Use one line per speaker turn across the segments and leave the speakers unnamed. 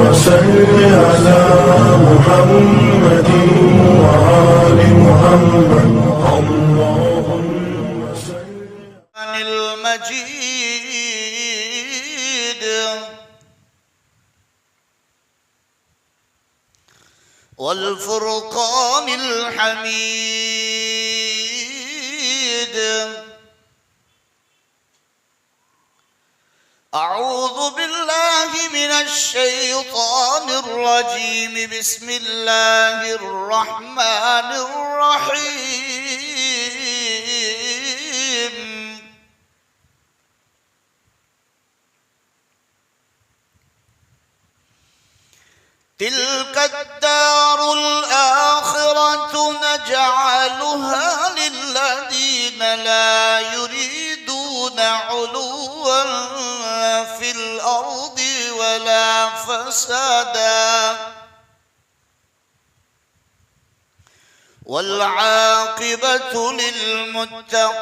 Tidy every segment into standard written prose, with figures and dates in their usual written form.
वसल्ल अला मुहम्मद व आलि मुहम्मद अल्लाहुम्मा सल्लि
मजीद वल फुरक़ानिल हमीद अऊज़ु बिल्लाहि मिनश शैतानिर रजीम बिस्मिल्लाहिर रहमानिर रहीम तिल्कद्दारुल आखिरतु नजअलुहा लिल्लज़ीन ला युरीदूना उलुव्वन फिल अर्दि वला फसादा वल आक़िबतु लिल्मुत्तक़ीन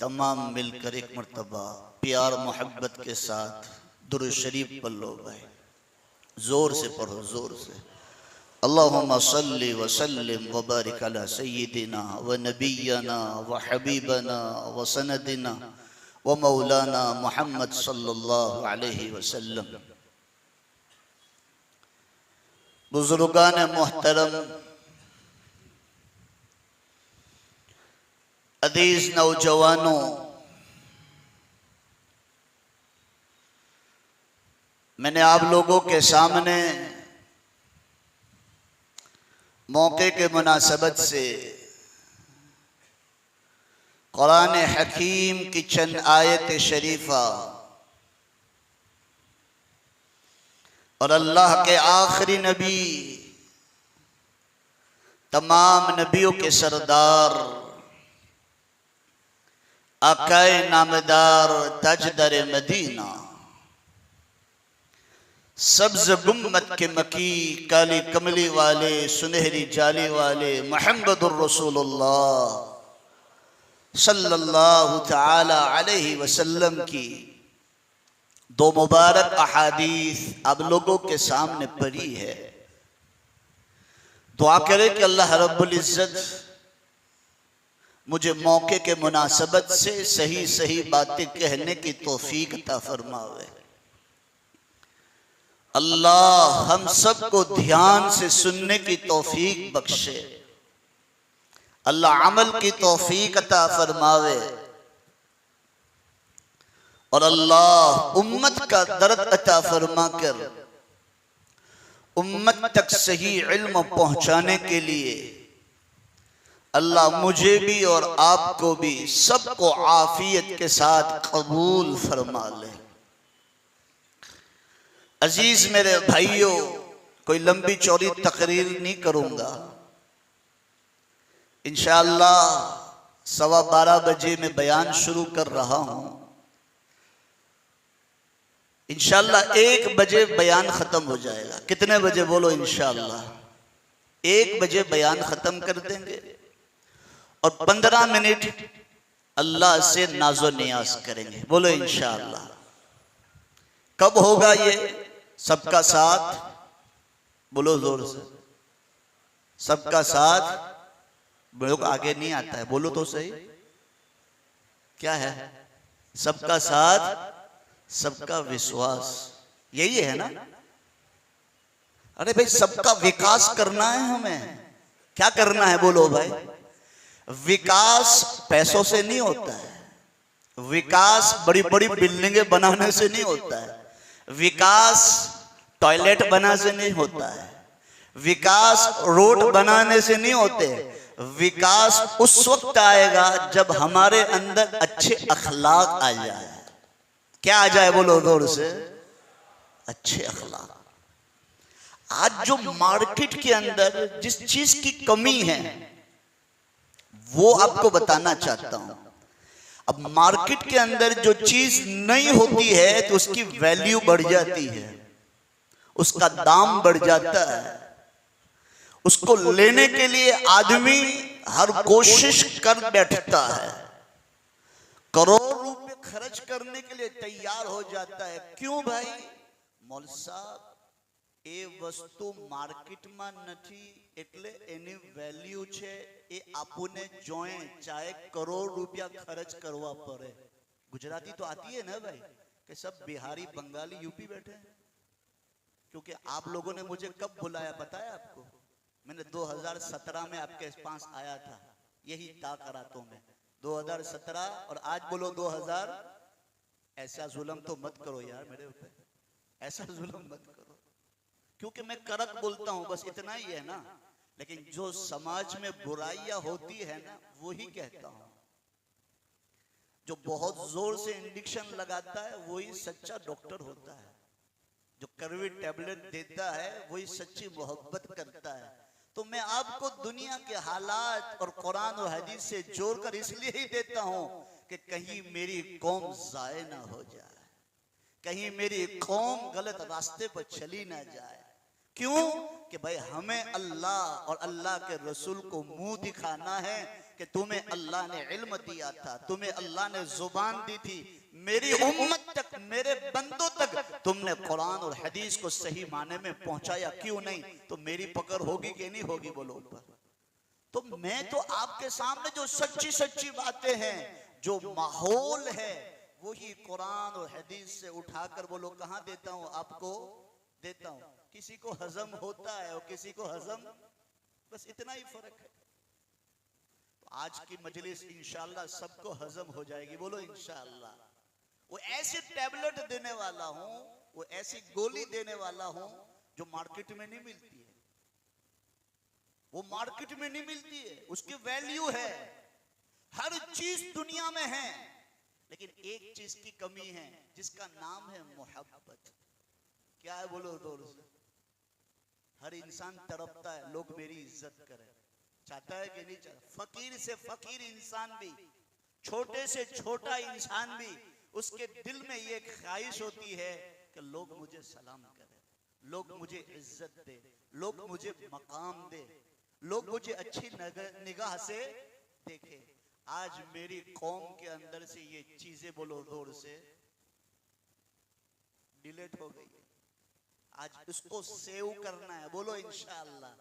तमाम मिलकर एक मर्तबा प्यार मोहब्बत के साथ दुरूद शरीफ पढ़ लो भाई, जोर से पढ़ो, जोर से। अल्लाहुम्मा सल्ली व सल्लिम व बारिक अला सय्यिदिना व नबिय्यना व हबीबना व सनदिना व मौलाना मुहम्मद सल्लल्लाहु अलैहि वसल्लम। बुजुर्गान मोहतरम, अजीज नौजवानों, मैंने आप लोगों के सामने मौके के मुनासबत से कुरान हकीम की चंद आयत शरीफा और अल्लाह के आखिरी नबी, तमाम नबियों के सरदार, आकाए नामदार, ताजदार मदीना, सब्ज गुम्मत के मकी, काली कमली वाले, सुनहरी जाली वाले मुहम्मदुर रसूलुल्लाह सल्लल्लाहु ताला अलैहि वसल्लम की दो मुबारक अहादीस आप लोगों के सामने पड़ी है। दुआ करें कि अल्लाह रब्बुल इज्जत मुझे मौके के मुनासबत से सही सही बातें कहने की तौफीक अता फरमावे। अल्लाह हम सबको ध्यान से सुनने की तौफीक बख्शे। अल्लाह अमल की तौफीक अता फरमावे और अल्लाह उम्मत का दर्द अता फरमा कर उम्मत तक सही इल्म पहुंचाने के लिए अल्लाह मुझे भी और आपको भी सबको आफियत के साथ कबूल फरमा ले। अजीज मेरे भाइयों, कोई लंबी चौड़ी तकरीर नहीं करूंगा। इंशाअल्लाह 12:15 बजे मैं बयान शुरू कर रहा हूं। इंशाअल्लाह 1 बजे बयान खत्म हो जाएगा। कितने बजे बोलो? इंशाअल्लाह 1 बजे बयान खत्म कर देंगे और 15 मिनट अल्लाह से नाजो नियाज करेंगे। बोलो इंशाअल्लाह। कब होगा ये? सबका साथ बोलो जोर से। सबका साथ लोग आगे नहीं आता है, बोलो तो सही। क्या है? सबका साथ सबका विश्वास, यही है ना? अरे भाई सबका विकास करना है हमें। क्या करना है बोलो भाई? विकास पैसों से नहीं होता है। विकास बड़ी बड़ी बिल्डिंगें बनाने से नहीं होता है। विकास टॉयलेट बनाने से नहीं होता है। विकास रोड बनाने से नहीं होते। विकास उस वक्त आएगा जब हमारे अंदर अच्छे अखलाक आ जाए। क्या आ जाए बोलो जोर से? अच्छे अखलाक। आज जो मार्केट के अंदर जिस चीज की कमी है वो आपको बताना चाहता हूं। अब मार्केट के अंदर जो चीज नहीं होती है तो उसकी वैल्यू बढ़ जाती है, उसका दाम बढ़ जाता है। उसको लेने के लिए आदमी हर कोशिश कर बैठता है, करोड़ रुपए खर्च करने के लिए तैयार हो जाता है। क्यों भाई? मौल साहब ए वस्तु मार्केट में नहीं એટલે એની વેલ્યુ છે એ આપને જોએ ચાહે કરોड़ रुपया खर्च करवा पड़े। गुजराती तो आती है ना भाई कि सब बिहारी बंगाली यूपी बैठे हैं। क्योंकि आप लोगों ने मुझे कब बुलाया पता है आपको? मैंने 2017 में आपके पास आया था, यही ताकरातों में 2017 और आज बोलो 2000। ऐसा जुल्म तो मत करो यार मेरे ऊपर, ऐसा जुल्म मत करो। क्योंकि मैं करक बोलता हूं, बस इतना ही है ना। लेकिन जो समाज में बुराइयां होती है ना वही कहता हूं। जो बहुत जोर से इंजेक्शन लगाता है वही सच्चा डॉक्टर होता है। जो कड़वी टैबलेट देता है वही सच्ची मोहब्बत करता है। तो मैं आपको दुनिया के हालात और कुरान और हदीस से जोड़कर इसलिए ही देता हूं कि कहीं मेरी कौम जाए ना हो जाए, कहीं मेरी कौम गलत रास्ते पर चली ना जाए। क्यों? कि भाई हमें अल्लाह और अल्लाह के रसूल को मुंह दिखाना है कि तुम्हें अल्लाह ने इल्म दिया था, तुम्हें अल्लाह ने जुबान दी थी, मेरी उम्मत तक, मेरे बंदों तक तुमने कुरान और हदीस को सही माने में पहुंचाया। क्यों नहीं? तो मेरी पकड़ होगी कि नहीं होगी बोलो ऊपर? तो मैं तो आपके सामने जो सच्ची सच्ची बातें हैं, जो माहौल है, वही कुरान और हदीस से उठाकर बोलो कहां देता हूं आपको? देता हूं। किसी को हजम होता है और किसी को हजम, बस इतना ही फर्क है। तो आज की मजलिस इंशाअल्लाह सबको हजम हो जाएगी। बोलो इंशाअल्लाह। वो ऐसी टैबलेट देने वाला हूं, वो ऐसी गोली देने वाला हूं जो मार्केट में नहीं मिलती है। वो मार्केट में नहीं मिलती है, उसकी वैल्यू है। हर चीज दुनिया में है, लेकिन एक चीज की कमी है जिसका नाम है मोहब्बत। क्या है बोलो जोर से? हर इंसान तड़पता है लोग मेरी इज्जत करें, चाहता है कि नहीं चाहता? फकीर से फकीर इंसान भी, छोटे से छोटा इंसान भी, उसके दिल में ये ख्वाहिश होती है कि लोग मुझे सलाम करें, लोग मुझे इज्जत दे, लोग मुझे मकाम दे, लोग मुझे अच्छी निगाह से देखे। आज मेरी कौम के अंदर से ये चीजें बोलो जोर से डिलीट हो गई है। आज इसको सेव करना है, बोलो इंशाअल्लाह।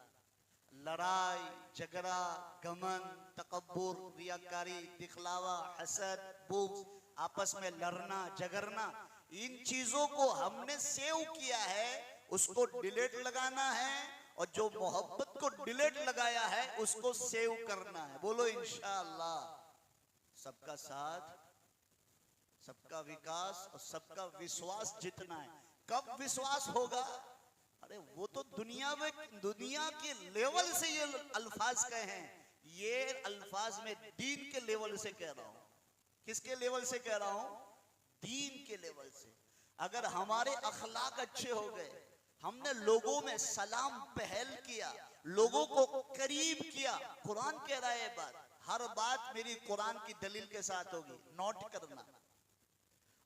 लड़ाई झगड़ा गमन तकब्बुर रियाकारी दिखलावा हसद बुग़्ज़ आपस में लड़ना झगड़ना, इन चीजों को हमने सेव किया है, उसको डिलीट लगाना है। और जो मोहब्बत को डिलीट लगाया है उसको सेव करना है, बोलो इंशाअल्लाह। सबका साथ सबका विकास और सबका विश्वास जितना है। कब विश्वास होगा? अरे वो तो दुनिया के लेवल से ये अल्फाज कहे हैं, ये अल्फाज में दीन के लेवल से कह रहा हूं। किसके लेवल से कह रहा हूं? दीन के लेवल से। अगर हमारे अखलाक अच्छे हो गए, हमने लोगों में सलाम पहल किया, लोगों को करीब किया, कुरान कह रहा है बात, हर बात मेरी कुरान की दलील के साथ होगी, नोट करना।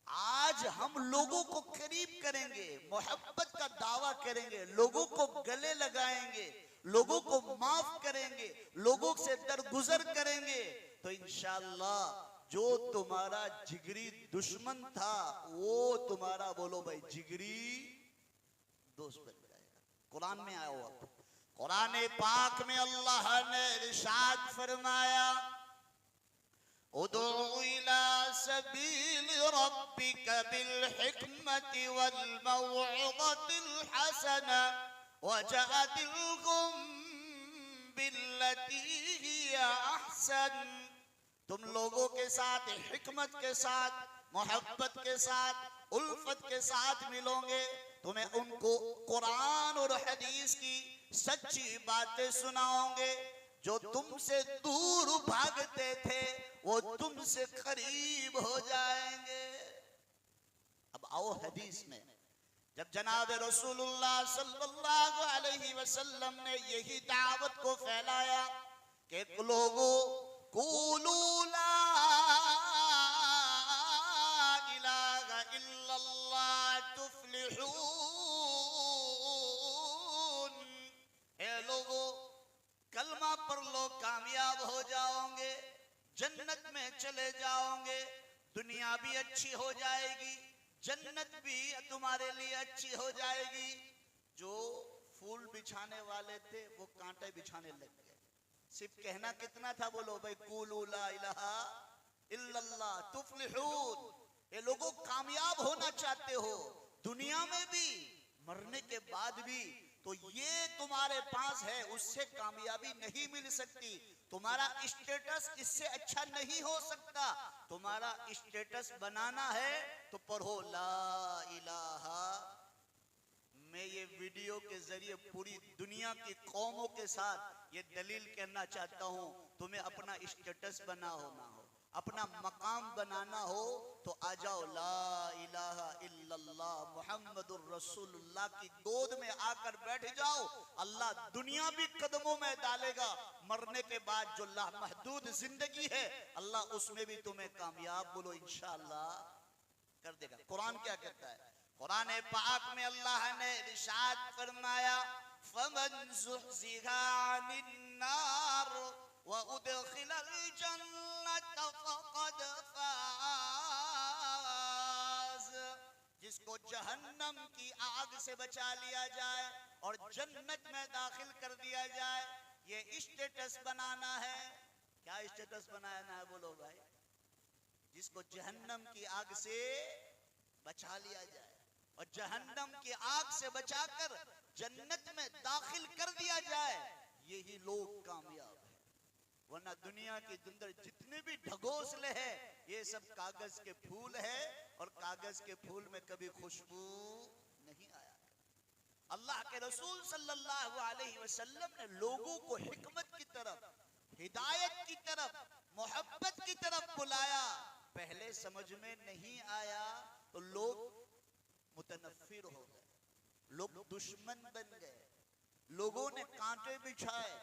आज हम लोगों को करीब करेंगे, मोहब्बत का दावा करेंगे, लोगों को गले लगाएंगे, लोगों को माफ करेंगे, लोगों से दरगुजर करेंगे, तो इंशाअल्लाह जो तुम्हारा जिगरी दुश्मन था वो तुम्हारा बोलो भाई जिगरी दोस्त बन जाएगा। कुरान में आया हुआ, कुरान पाक में अल्लाह ने इरशाद फरमाया, उदउ इला सबील रब्बिक बिल हिकमति वल मौइज़तिल हसना वजादिलहुम बिल्लती हिया अहसन। तुम लोगों के साथ हिकमत के साथ मोहब्बत के साथ उल्फत के साथ मिलोगे, तुम्हें उनको कुरान और हदीस की सच्ची बातें सुनाओगे। जो तुमसे दूर भागते थे वो तुमसे करीब हो जाएंगे। अब आओ हदीस में, जब जनाब रसूलुल्लाह सल्लल्लाहु अलैहि वसल्लम ने यही दावत को फैलाया कि लोगों कुलू ला इलाहा इल्लल्लाह तुफ्लिहून, ए लोगों कलमा पर लो कामयाब हो जाओगे, जन्नत में चले जाओगे, दुनिया भी अच्छी हो जाएगी, जन्नत भी तुम्हारे लिए अच्छी हो जाएगी। जो फूल बिछाने वाले थे वो कांटे बिछाने लग गए। सिर्फ कहना कितना था, बोलो भाई कुलू ला इलाहा इल्लल्लाह तुफ्लिहून। ये लोगों कामयाब होना चाहते हो दुनिया में भी मरने के बाद भी, तो ये तुम्हारे पास है, उससे कामयाबी नहीं मिल सकती। तुम्हारा स्टेटस इससे अच्छा नहीं हो सकता। तुम्हारा स्टेटस बनाना है तो पढ़ो ला इलाहा। मैं ये वीडियो के जरिए पूरी दुनिया की कौमों के साथ ये दलील करना चाहता हूं, तुम्हें अपना स्टेटस बना होना हो, अपना मकाम बनाना हो तो आ जाओ ला इलाहा इल्लल्लाह मुहम्मदुर रसूलुल्लाह की गोद में आकर बैठ जाओ। अल्लाह दुनिया भी कदमों में डालेगा, मरने के बाद जो लामहदूद जिंदगी है अल्लाह उसमें भी तुम्हें कामयाब बोलो इंशाअल्लाह कर देगा। कुरान क्या कहता है? कुरान पाक में अल्लाह ने इरशाद फरमाया, फमन ज़ुहज़िहा अनिन नार व उदखिलल जन्नत फक़द फ़ाज़। जिसको जहन्नम की आग से बचा लिया जाए और जन्नत में दाखिल कर दिया जाए, ये स्टेटस बनाना है। क्या स्टेटस बनाना है बोलो भाई? जिसको जहन्नम की आग से बचा लिया जाए और जहन्नम की आग से बचाकर जन्नत में दाखिल कर दिया जाए, यही लोग कामयाब है। वरना दुनिया के अंदर जितने भी ढगोसले हैं ये सब कागज के फूल है और कागज के फूल में कभी खुशबू नहीं आया। अल्लाह के रसूल सल्लल्लाहु अलैहि वसल्लम ने लोगों को हिकमत की तरफ, हिदायत की तरफ, मोहब्बत की तरफ बुलाया। पहले समझ में नहीं आया तो लोग मुतनफ्फिर हो गए, लोग दुश्मन बन गए, लोगों ने कांटे बिछाए,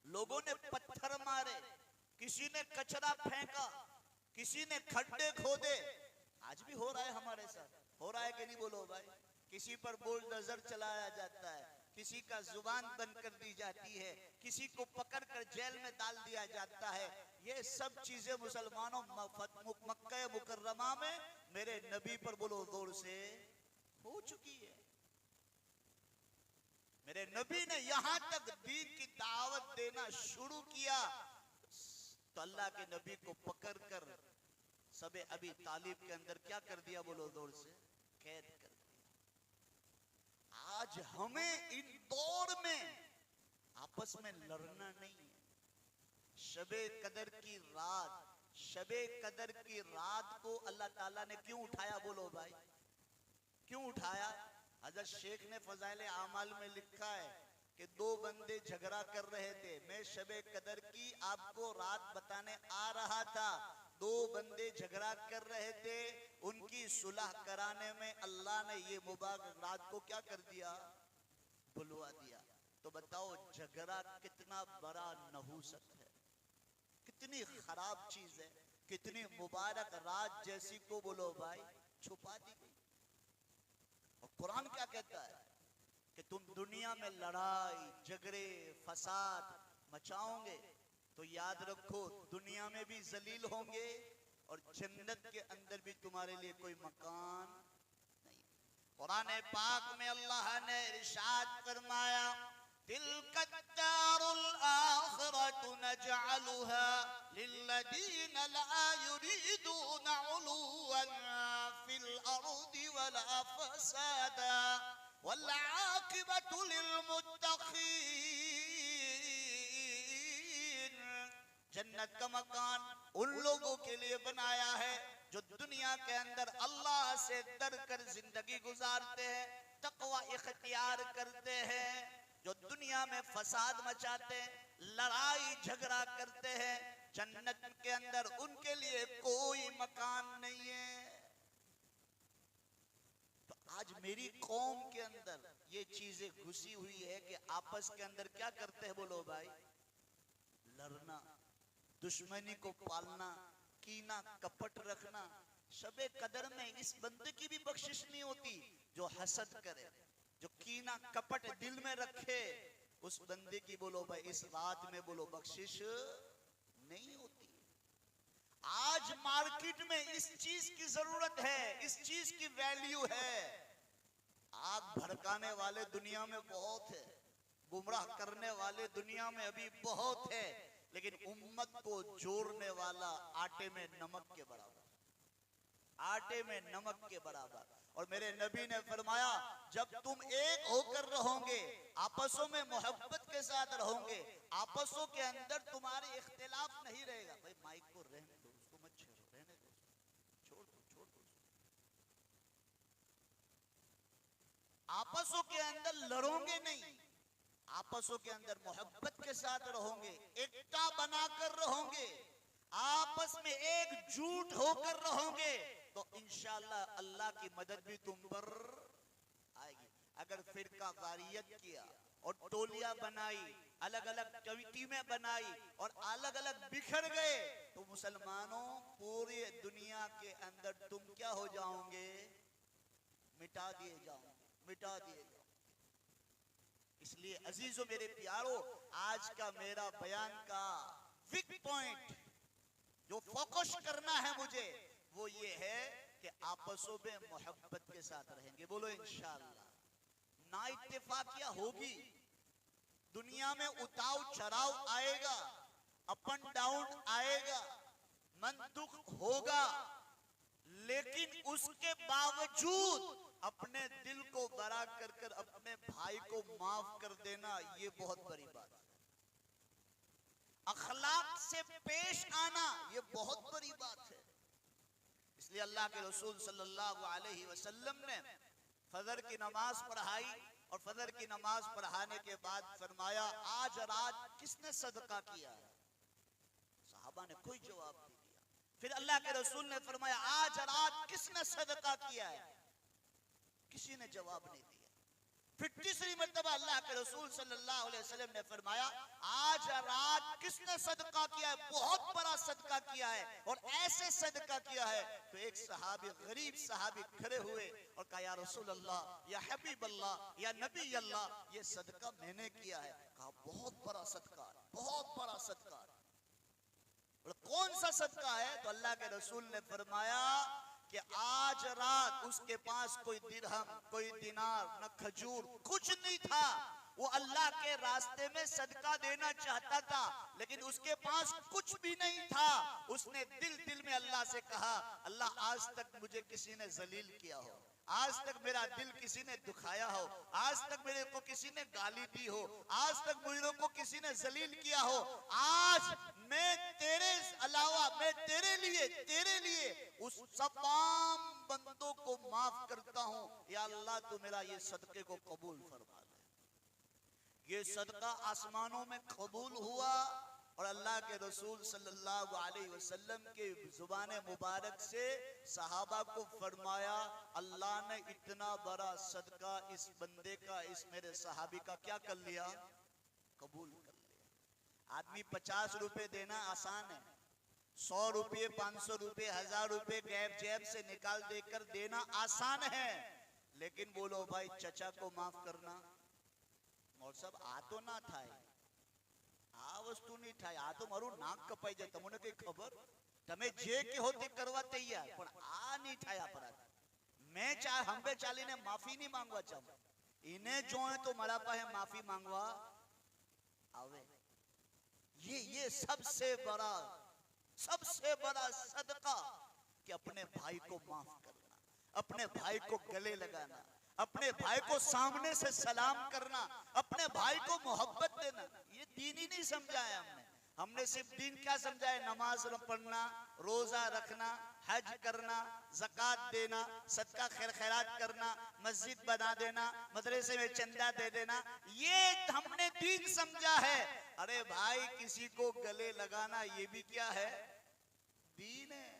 लोगों ने पत्थर मारे, किसी ने कचरा फेंका, किसी ने खड्डे खोदे। आज भी हो रहा है, हमारे साथ हो रहा है कि नहीं बोलो भाई? किसी पर बुलडोजर चलाया जाता है, किसी का जुबान बंद कर दी जाती है, किसी को पकड़कर जेल में डाल दिया जाता है। ये सब चीजें मुसलमानों मक्का मुकर्रमा में मेरे नबी पर बोलो जोर से हो चुकी है। मेरे नबी ने यहां तक दीन की दावत देना शुरू किया तो अल्लाह के नबी को पकड़कर सबे अभी तालिब के अंदर क्या कर दिया बोलो जोर से, कैद कर दिया। आज हमें इन दौर में आपस में लड़ना नहीं है। शबे कदर की रात, शबे कदर की रात को अल्लाह ताला ने क्यों उठाया बोलो भाई, क्यों उठाया? हजरत शेख ने फजाइल आमाल में लिखा है कि दो बंदे झगड़ा कर रहे थे, मैं शबे कदर की आपको रात बताने आ रहा था। दो बंदे झगड़ा कर रहे थे, उनकी सुलह कराने में अल्लाह ने ये मुबारक रात को क्या कर दिया, बुलवा दिया। तो बताओ झगड़ा कितना बड़ा नहूसत है, कितनी खराब चीज है, कितनी मुबारक रात जैसी को बोलो भाई छुपा दी गई। और कुरान क्या कहता है कि तुम दुनिया में लड़ाई झगड़े फसाद मचाओगे तो याद रखो दुनिया में भी जलील होंगे और जन्नत के अंदर भी तुम्हारे लिए कोई मकान नहीं। कुरान पाक में अल्लाह ने इरशाद फरमाया तिलकद्दारुल आखिरतु नजअलुहा लिल्लदीन ला युरीदूना उलुवन फिल अर्दि वला फसादा वल आकिबतु लिल मुत्तकीन। जन्नत का मकान उन लोगों के लिए बनाया है जो दुनिया के अंदर अल्लाह से डर कर जिंदगी गुजारते हैं, तकवा इख्तियार करते हैं। जो दुनिया में फसाद मचाते हैं, लड़ाई झगड़ा करते हैं, जन्नत के अंदर उनके लिए कोई मकान नहीं है। तो आज मेरी कौम के अंदर ये चीजें घुसी हुई है कि आपस के अंदर क्या करते हैं बोलो भाई, लड़ना, दुश्मनी को पालना, कीना कपट रखना। शबे कदर में इस बंदे की भी बख्शिश नहीं होती जो हसद करे, जो कीना कपट दिल में रखे, उस बंदे की बोलो भाई इस रात में बोलो बख्शिश नहीं होती। आज मार्केट में इस चीज की जरूरत है, इस चीज की वैल्यू है। आग भड़काने वाले दुनिया में बहुत है, गुमराह करने वाले दुनिया में अभी बहुत है, लेकिन उम्मत को जोड़ने वाला आटे में नमक के बराबर, आटे में नमक के बराबर। और मेरे नबी ने फरमाया जब तुम एक होकर रहोगे, आपसों में मोहब्बत के साथ रहोगे, आपसों के अंदर तुम्हारे इख्तिलाफ नहीं रहेगा। भाई माइक को रहने दो, उसको मत छेड़ो, रहने दो, छोड़ दो, छोड़ दो। आपसों के अंदर लड़ोगे नहीं, आपसों के अंदर मोहब्बत के साथ रहोगे, एकता बनाकर रहोगे, आपस में एकजुट होकर रहोगे तो इंशाअल्लाह अल्लाह की मदद भी तुम पर आएगी। अगर फिरका गारियत किया और टोलियां बनाई, अलग अलग टीमें बनाई और अलग अलग बिखर गए तो मुसलमानों पूरी दुनिया के अंदर तुम क्या हो जाओगे, मिटा दिए जाओगे, मिटा दिए जाओगे। इसलिए अजीजों मेरे प्यारों, आज का मेरा बयान का वीक पॉइंट जो फोकस करना है मुझे वो ये है कि आपसों में मोहब्बत के साथ रहेंगे, बोलो इंशाअल्लाह। ना इत्तेफाकियां होगी, दुनिया में उतार चढ़ाव आएगा, अप एंड डाउन आएगा, मन दुख होगा, लेकिन उसके बावजूद अपने दिल को बड़ा कर कर अपने भाई को माफ कर देना ये बहुत बड़ी बात है। अखलाक से पेश आना ये बहुत बड़ी बात है। इसलिए अल्लाह के रसूल सल्लल्लाहु अलैहि वसल्लम ने फजर की नमाज पढ़ाई और फजर की नमाज पढ़ाने के बाद फरमाया आज रात किसने सदका किया है? सहाबा ने कोई जवाब नहीं दिया। फिर अल्लाह के रसूल ने फरमाया आज रात किसने सदका किया है? किसी ने जवाब नहीं दिया। फिर तीसरी मर्तबा अल्लाह के रसूल सल्लल्लाहु अलैहि वसल्लम ने फरमाया आज रात किसने सदका किया है? बहुत बड़ा सदका किया है और ऐसे सदका किया है। तो एक सहाबी, गरीब सहाबी खड़े हुए और कहा या रसूल अल्लाह, या हबीब अल्लाह, या नबी अल्लाह, ये सदका मैंने किया है। कहा बहुत बड़ा सदका, बहुत बड़ा सदका। बोले कौन सा सदका है? तो अल्लाह के रसूल ने फरमाया कि आज रात उसके पास कोई दिरहम, कोई दिनार, न खजूर, कुछ नहीं था। वो अल्लाह के रास्ते में सदका देना चाहता था, लेकिन उसके पास कुछ भी नहीं था। उसने दिल दिल में अल्लाह से कहा, अल्लाह आज तक मुझे किसी ने जलील किया हो, आज तक मेरा दिल किसी ने दुखाया हो, आज तक मेरे को किसी ने गाली दी हो, आज तक मुझे को किसी ने जलील किया हो, आज मैं तेरे अलावा, मैं तेरे लिए उस तमाम बंदों को माफ करता हूं। या अल्लाह तू मेरा ये सदके को कबूल फरमा ले। ये सदका आसमानों में कबूल हुआ और अल्लाह के रसूल सल्लल्लाहु अलैहि वसल्लम के जुबान मुबारक से सहाबा को फरमाया, अल्लाह ने इतना बड़ा सदका इस बंदे का, इस मेरे सहाबी का क्या कर लिया? कबूल कर लिया। आदमी 50 रुपए देना आसान है, 100 रुपये, 500 रुपये, 1000 रुपये गैब जेब से निकाल देकर देना आसान है, लेकिन बोलो भाई चचा को माफ करना, और सब आ तो ना થાય, આ વસ્તુ નહીં થાય, આ તો મારું નાક કપાઈ જાય, તમને કઈ ખબર? તમે જે કહો તે કરવા તૈયાર, પણ આ નહીં થાય આપણા। मैं चाहे हंबे चालीने माफी नहीं मांगवा चाहूं, इन्हें जो है तो मारा पाहे माफी मांगवा आवे। ये सबसे बड़ा सदका कि अपने भाई को माफ करना, अपने भाई को गले लगाना, अपने भाई को सामने से सलाम करना, अपने भाई को मोहब्बत देना। ये दीन ही नहीं समझाया हमने सिर्फ दीन क्या समझाया? नमाज पढ़ना, रोजा रखना, हज करना, ज़कात देना, सदका खैर खैरात करना, मस्जिद बना देना, मदरसे में चंदा दे देना, ये हमने दीन समझा है। अरे भाई किसी को गले लगाना ये भी क्या है? दीन है।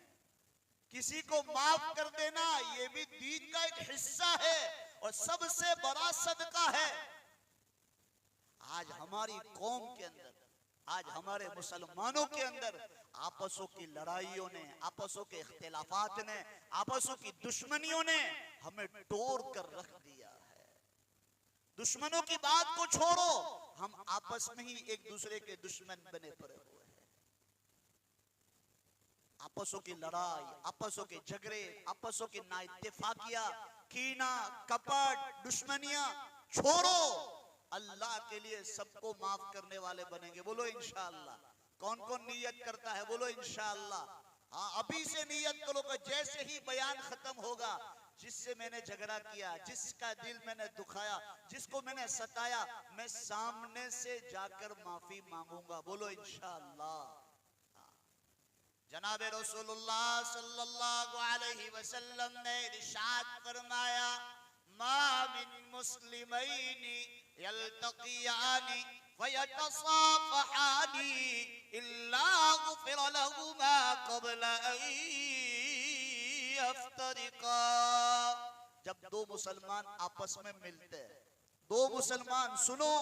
किसी को माफ कर देना ये भी दीन का एक हिस्सा है और सबसे बड़ा सदका है। आज हमारी कौम के अंदर, आज हमारे मुसलमानों के अंदर आपसों की लड़ाइयों ने, आपसों के इख्तिलाफात ने, आपसों की दुश्मनियों ने हमें तोड़ कर रख दिया है। दुश्मनों की बात को छोड़ो, हम आपस में ही एक दूसरे के दुश्मन बने पड़े हुए हैं। आपसों की लड़ाई, आपसों के झगड़े, आपसों की नाइत्तेफाकिया, कीना, कपट, दुश्मनियां छोड़ो, अल्लाह के लिए सबको माफ करने वाले बनेंगे। बोलो इंशाअल्लाह। कौन कौन नियत करता है? बोलो इंशाअल्लाह। हाँ, अभी से नियत करो कि जैसे ही बयान खत्म होगा, जिससे मैंने झगड़ा किया, जिसका दिल मैंने दुखाया, जिसको मैंने सताया, मैं सामने से जाकर माफी मांगूंगा। बोलो इंशाअल्लाह। जनाब रसूलुल्लाह सल्लल्लाहु अलैहि वसल्लम ने इरशाद फरमाया, मा मिन मुस्लिमैनि यल्तक़ियानि फयतसाफ़हानि इल्ला गुफ़िर लहुमा क़ब्ल अन यफ्तरिक़ा। जब दो मुसलमान आपस में मिलते हैं, दो मुसलमान, सुनो,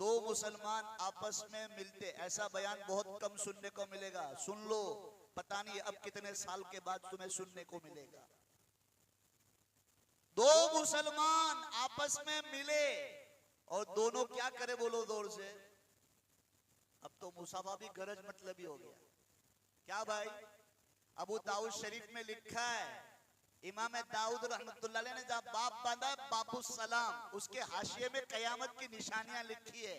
दो मुसलमान आपस में मिलते, ऐसा बयान बहुत कम सुनने को मिलेगा, सुन लो, पता नहीं अब कितने साल के बाद तुम्हें सुनने को मिलेगा। दो मुसलमान आपस में मिले और दोनों क्या करे? बोलो जोर से। अब तो मुसाफा भी गरज मतलबी हो गया। क्या भाई? अबू दाऊद शरीफ में लिखा है, इमाम दाऊद रहमतुल्लाह अलैह ने जब बाप बांधा बापू सलाम, उसके हाशिए में कयामत की निशानियां लिखी है।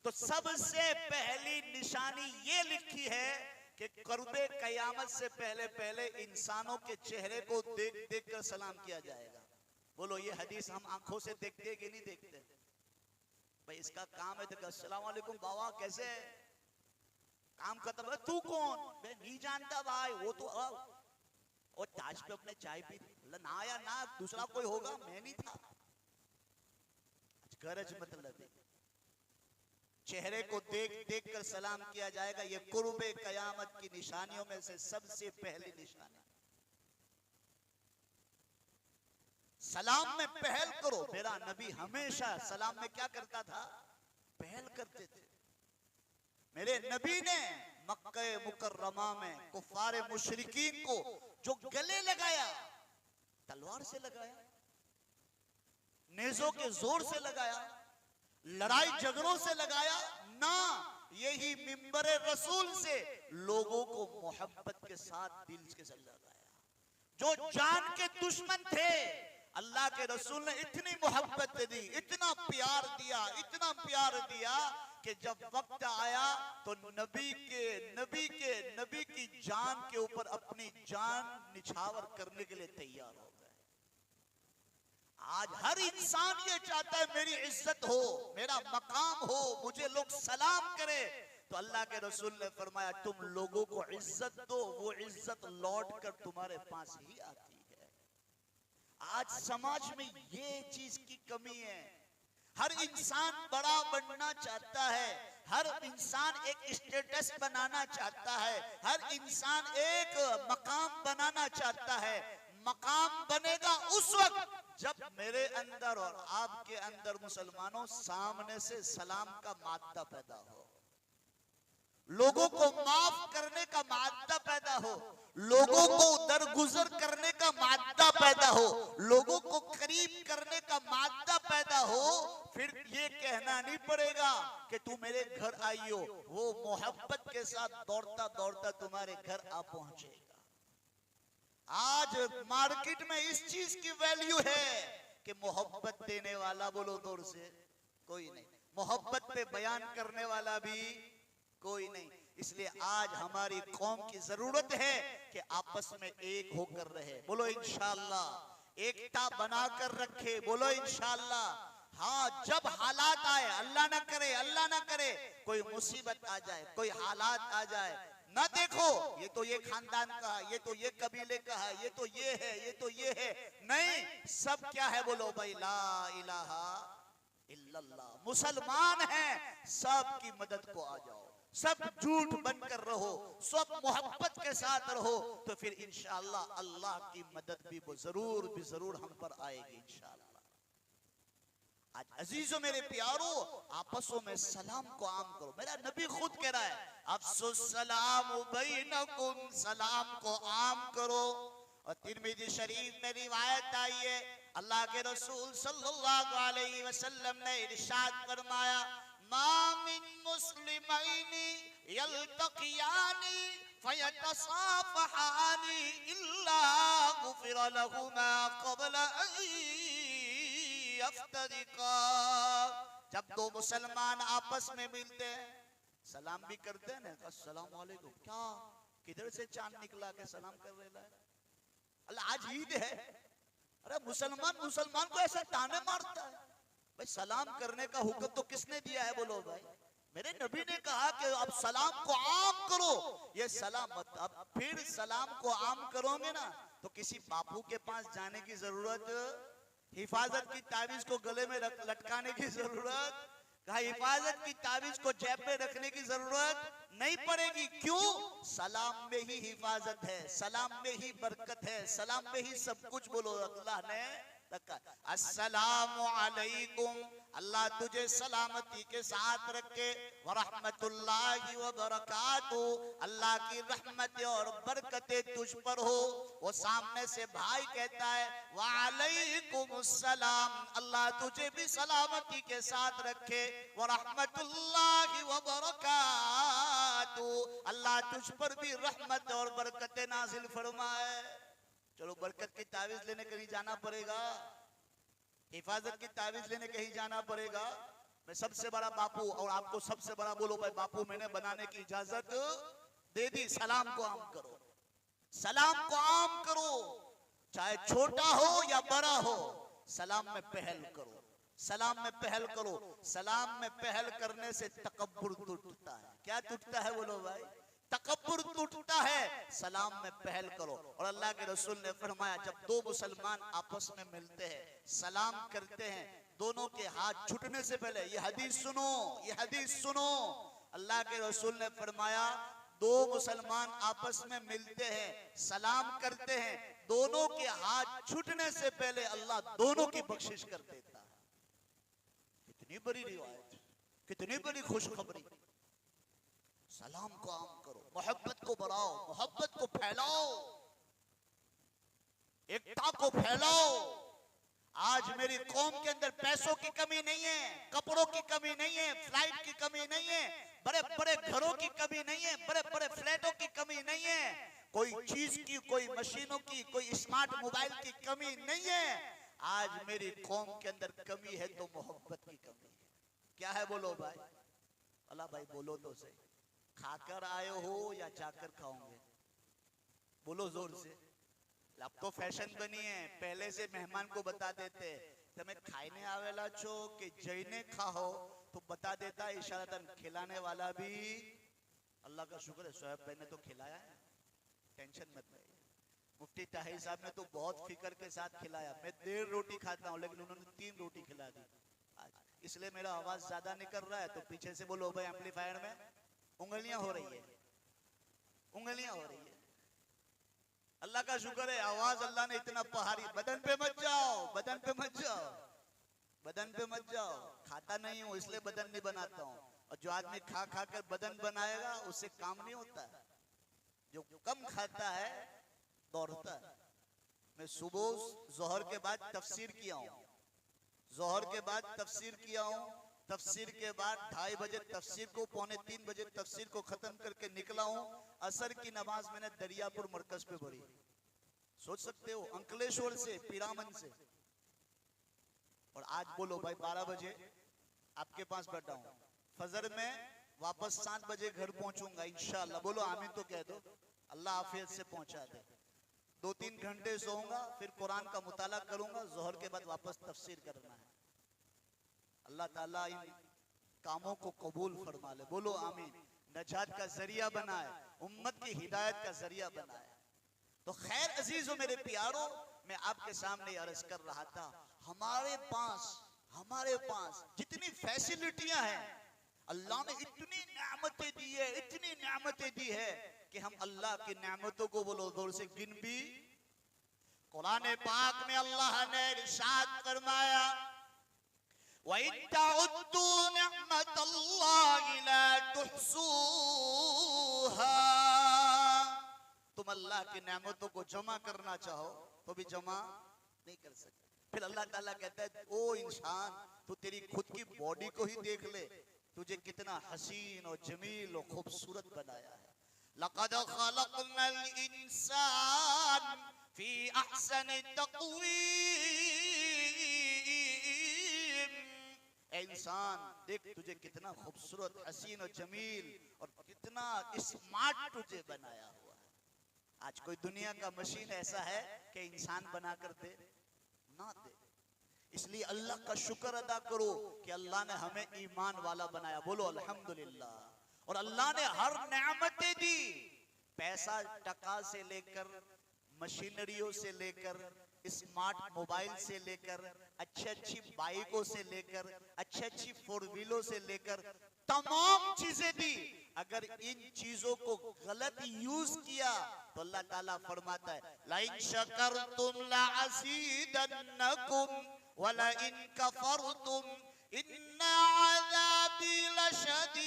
तो सबसे पहली निशानी ये लिखी है कि कुर्बे कयामत से पहले पहले इंसानों के चेहरे को देख देख कर सलाम किया जाएगा। बोलो ये हदीस हम आंखों से देखते हैं कि नहीं देखते? भाई इसका काम है तो अस्सलाम वालेकुम बाबा, कैसे है? काम खत्म है, तू कौन? मैं नहीं जानता भाई, वो तो और ताज पे अपने चाय पी, ना या ना दूसरा कोई होगा, मैं नहीं था। गरज मतलब चेहरे को देख देख कर सलाम किया जाएगा। ये कुर्बे कयामत की निशानियों में से सबसे पहली निशानी। सलाम में पहल करो। मेरा नबी हमेशा सलाम में क्या करता था? पहल करते थे। मेरे नबी ने मक्का मुकर्रमा में कुफारे मुशरिकीन को जो गले लगाया, तलवार से लगाया, नेज़ों के जोर से लगाया, लड़ाई झगड़ों से लगाया ना, यही मिंबर रसूल से लोगों को मोहब्बत के साथ दिल के साथ लगाया। जो जान के दुश्मन थे, अल्लाह के रसूल ने इतनी मोहब्बत दी, इतना प्यार दिया, इतना प्यार दिया कि जब वक्त आया तो नबी की जान के ऊपर अपनी जान निछावर करने के लिए तैयार हो गए। आज हर इंसान ये चाहता है मेरी इज्जत हो, मेरा मकाम हो, मुझे लोग सलाम करे। तो अल्लाह के रसूल ने फरमाया तुम लोगों को इज्जत दो, वो इज्जत लौट कर तुम्हारे पास ही आती है। आज समाज में ये चीज की कमी है। हर इंसान बड़ा बनना चाहता है, हर इंसान एक स्टेटस बनाना चाहता है, हर इंसान एक मकाम बनाना चाहता है। मकाम बनेगा उस वक्त जब मेरे अंदर और आपके अंदर मुसलमानों सामने से सलाम का मादा पैदा हो, लोगों को माफ करने का मादा पैदा हो, लोगों को दरगुजर करने का मादा पैदा हो, लोगों को करीब करने का मादा पैदा हो। फिर ये कहना नहीं पड़ेगा कि तू मेरे घर आई हो, वो मोहब्बत के साथ दौड़ता दौड़ता तुम्हारे घर आ पहुंचेगा। आज मार्केट में इस चीज की वैल्यू है कि मोहब्बत देने वाला बोलो दूर से कोई नहीं, मोहब्बत पे बयान करने वाला भी कोई नहीं। इसलिए आज हमारी कौम की जरूरत है कि आपस में एक होकर रहे, बोलो इंशाअल्लाह, एकता बनाकर रखे, बोलो इंशाअल्लाह। हाँ, जब हालात आए, अल्लाह ना करे, अल्लाह ना करे, कोई मुसीबत आ जाए, कोई हालात आ जाए, ना देखो ये तो ये खानदान का है, ये तो ये कबीले का है, ये तो ये है, ये तो ये है, नहीं, सब क्या है बोलो भाई, ला इलाहा इल्लल्लाह, मुसलमान हैं, सब की मदद को आ जाओ, सब झूठ बनकर रहो, सब मोहब्बत के साथ रहो, तो फिर इंशाअल्लाह अल्लाह की मदद भी वो जरूर हम पर आएगी इंशाअल्लाह। आज अजीजों मेरे प्यारो, आपसों में सलाम को आम करो। मेरा नबी खुद कह रहा है अफ्सुस सलाम बैनकुम, सलाम को आम करो। और तिरमिज़ी शरीफ में रिवायत आई है, अल्लाह के रसूल सल्लल्लाहु अलैहि वसल्लम ने इरशाद फरमाया, मा मिन मुस्लिमैनि यल्तक़ियानि फयतसाफ़हानि इल्ला गुफ़िरा लहुमा क़ब्ल यफ्तरिका। जब दो मुसलमान आपस में मिलते हैं, सलाम भी करते हैं ना, अस्सलाम वालेकुम, क्या किधर से चांद निकला के सलाम कर रहे हैं? अल्लाह आज ईद है, अरे मुसलमान को ऐसा ताने मारता है। भाई सलाम करने का हुक्म तो किसने दिया है बोलो भाई? मेरे नबी ने कहा कि अब सलाम को आम करो। ये सलाम मत, अब फिर सलाम को आम करोगे ना तो किसी बापू के पास जाने की जरूरत, हिफाजत की ताबीज को गले में लटकाने की जरूरत, कहा हिफाजत की ताबीज को जेब में रखने की जरूरत नहीं पड़ेगी। क्यों? सलाम में ही हिफाजत है, सलाम में ही बरकत है, सलाम में ही सब कुछ बोलो अल्लाह ने रखा। अस्सलामु अलैकुम, अल्लाह तुझे सलामती के साथ रखे, व रहमतुल्लाहि व बरकातुहू, अल्लाह की रहमत और बरकतें तुझ पर हो। वो सामने से भाई कहता है व अलैकुमुस्सलाम, अल्लाह तुझे भी सलामती के साथ रखे, व रहमतुल्लाहि व बरकातुहू, अल्लाह तुझ पर भी रहमत और बरकतें नाजिल फरमाए। चलो बरकत की तावीज लेने कहीं जाना पड़ेगा, हिफाजत की तावीज लेने कहीं जाना पड़ेगा। मैं सबसे बड़ा बापू और आपको सबसे बड़ा बोलो भाई बापू मैंने बनाने की इजाजत दे दी। सलाम को आम करो, सलाम को आम करो, चाहे छोटा हो या बड़ा हो, सलाम में पहल करो, सलाम में पहल करो। सलाम में पहल करने से तकब्बुर टूटता है। क्या टूटता है बोलो भाई? तकब्बुर टूटता है। सलाम में पहल करो। और अल्लाह के रसूल ने फरमाया जब दो मुसलमान आपस में मिलते हैं, सलाम करते हैं, दोनों के हाथ छूटने से पहले, ये हदीस सुनो, ये हदीस सुनो, अल्लाह के रसूल ने फरमाया दो मुसलमान आपस में मिलते हैं, सलाम करते हैं, दोनों के हाथ छूटने से पहले अल्लाह दोनों की बख्शिश कर देता है। कितनी बड़ी रिवायत, कितनी बड़ी खुशखबरी। सलाम को आम करो, मोहब्बत को बढ़ाओ, मोहब्बत को फैलाओ, एकता को फैलाओ। आज मेरी कौम के अंदर पैसों की कमी नहीं है, कपड़ों की कमी नहीं है, फ्लाइट की कमी नहीं है, बड़े बड़े घरों की कमी नहीं है, बड़े बड़े फ्लैटों की कमी नहीं है, कोई चीज की, कोई मशीनों की, कोई स्मार्ट मोबाइल की कमी नहीं है। आज मेरी कौम के अंदर कमी है तो मोहब्बत की कमी है। क्या है बोलो भाई? अल्लाह भाई बोलो तो सही, खाकर आए हो या जाकर खाओगे? बोलो जोर से। अब तो फैशन बनी है, पहले से मेहमान को बता देते તમે ખાઈને આવેલા છો કે જઈને ખાઓ तो बता देता है इशारतन। खिलाने वाला भी अल्लाह का शुक्र है, शोएब भाई ने तो खिलाया है, टेंशन मत लीजिए। मुफ्ती ताहिर साहब ने तो बहुत फिक्र के साथ खिलाया। मैं 1.5 रोटी खाता हूँ लेकिन उन्होंने 3 रोटी खिला दी आज, इसलिए मेरा आवाज ज्यादा निकल रहा है। तो पीछे से बोलो भाई एम्पलीफायर में उंगलियां हो रही है, उंगलियां हो रही है। अल्लाह का शुक्र है, आवाज अल्लाह ने इतना पहाड़ी। बदन पे मत जाओ, बदन पे मत जाओ, बदन पे मत जाओ। खाता नहीं हूं इसलिए बदन नहीं बनाता हूं, और जो आदमी खा खा कर बदन बनाएगा उससे काम नहीं होता है। जो कम खाता है दौड़ता है। मैं सुबह जोहर के बाद तफसीर किया हूं, जोहर के बाद तफसीर किया हूं, तफसीर के बाद 2:30 बजे तफसीर को, 2:45 बजे तफसीर को खत्म करके निकला हूं। असर की नमाज मैंने दरियापुर मरकज पे पढ़ी। सोच सकते हो, अंकलेश्वर से, पीरामन से। और आज बोलो भाई 12 बजे आपके पास बैठा हूं, फजर में वापस 7 बजे घर पहुंचूंगा इंशाअल्लाह। बोलो आमीन तो कह दो, अल्लाह आफियत से पहुंचा दे। 2-3 घंटे सोऊंगा, फिर कुरान का मुताला करूंगा, जोहर के बाद वापस तफसीर करना है। अल्लाह ताला इन कामों को कबूल फरमा ले। बोलो आमीन। नजात का जरिया बनाए, उम्मत की हिदायत का जरिया बनाए। तो खैर अजीजों मेरे प्यारों, मैं आपके सामने अर्ज कर रहा था, हमारे पास जितनी फैसिलिटियां हैं, अल्लाह ने इतनी नेमतें दी है, इतनी नेमतें दी है कि हम अल्लाह की नेमतों को बोलो जोर से गिन भी। कुरान पाक में अल्लाह ने इरशाद फरमाया, वइन तउद्दू निअमतल्लाहि ला तुहसूहा। तुम अल्लाह की नेमतों को जमा करना चाहो तो भी जमा नहीं कर सकते। फिर अल्लाह ताला कहता है, ओ इंसान, तू तेरी खुद की बॉडी को ही देख ले, तुझे कितना हसीन और जमील और खूबसूरत बनाया है। लक़द खलक़नल इंसान फी अहसनि तक़वीम। इंसान देख, तुझे कितना खूबसूरत, हसीन और जमील और कितना स्मार्ट तुझे बनाया हुआ है। आज कोई दुनिया का मशीन ऐसा है कि इंसान बना कर दे ना दे। इसलिए अल्लाह का शुक्र अदा करो कि अल्लाह ने हमें ईमान वाला बनाया। बोलो अल्हम्दुलिल्लाह। और अल्लाह ने हर नेमतें दी, पैसा टका से लेकर, मशीनरियों से लेकर, स्मार्ट मोबाइल से लेकर, अच्छी बाइकों से लेकर, अच्छी 4 व्हीलों से लेकर, तमाम चीजें दी। अगर इन चीजों को गलत यूज किया तो अल्लाह ताला फरमाता है, लाइन शकरतुम लाअज़ीदन्नकुम वला इन कफरतुम इन्न अज़ाबी लशदीद।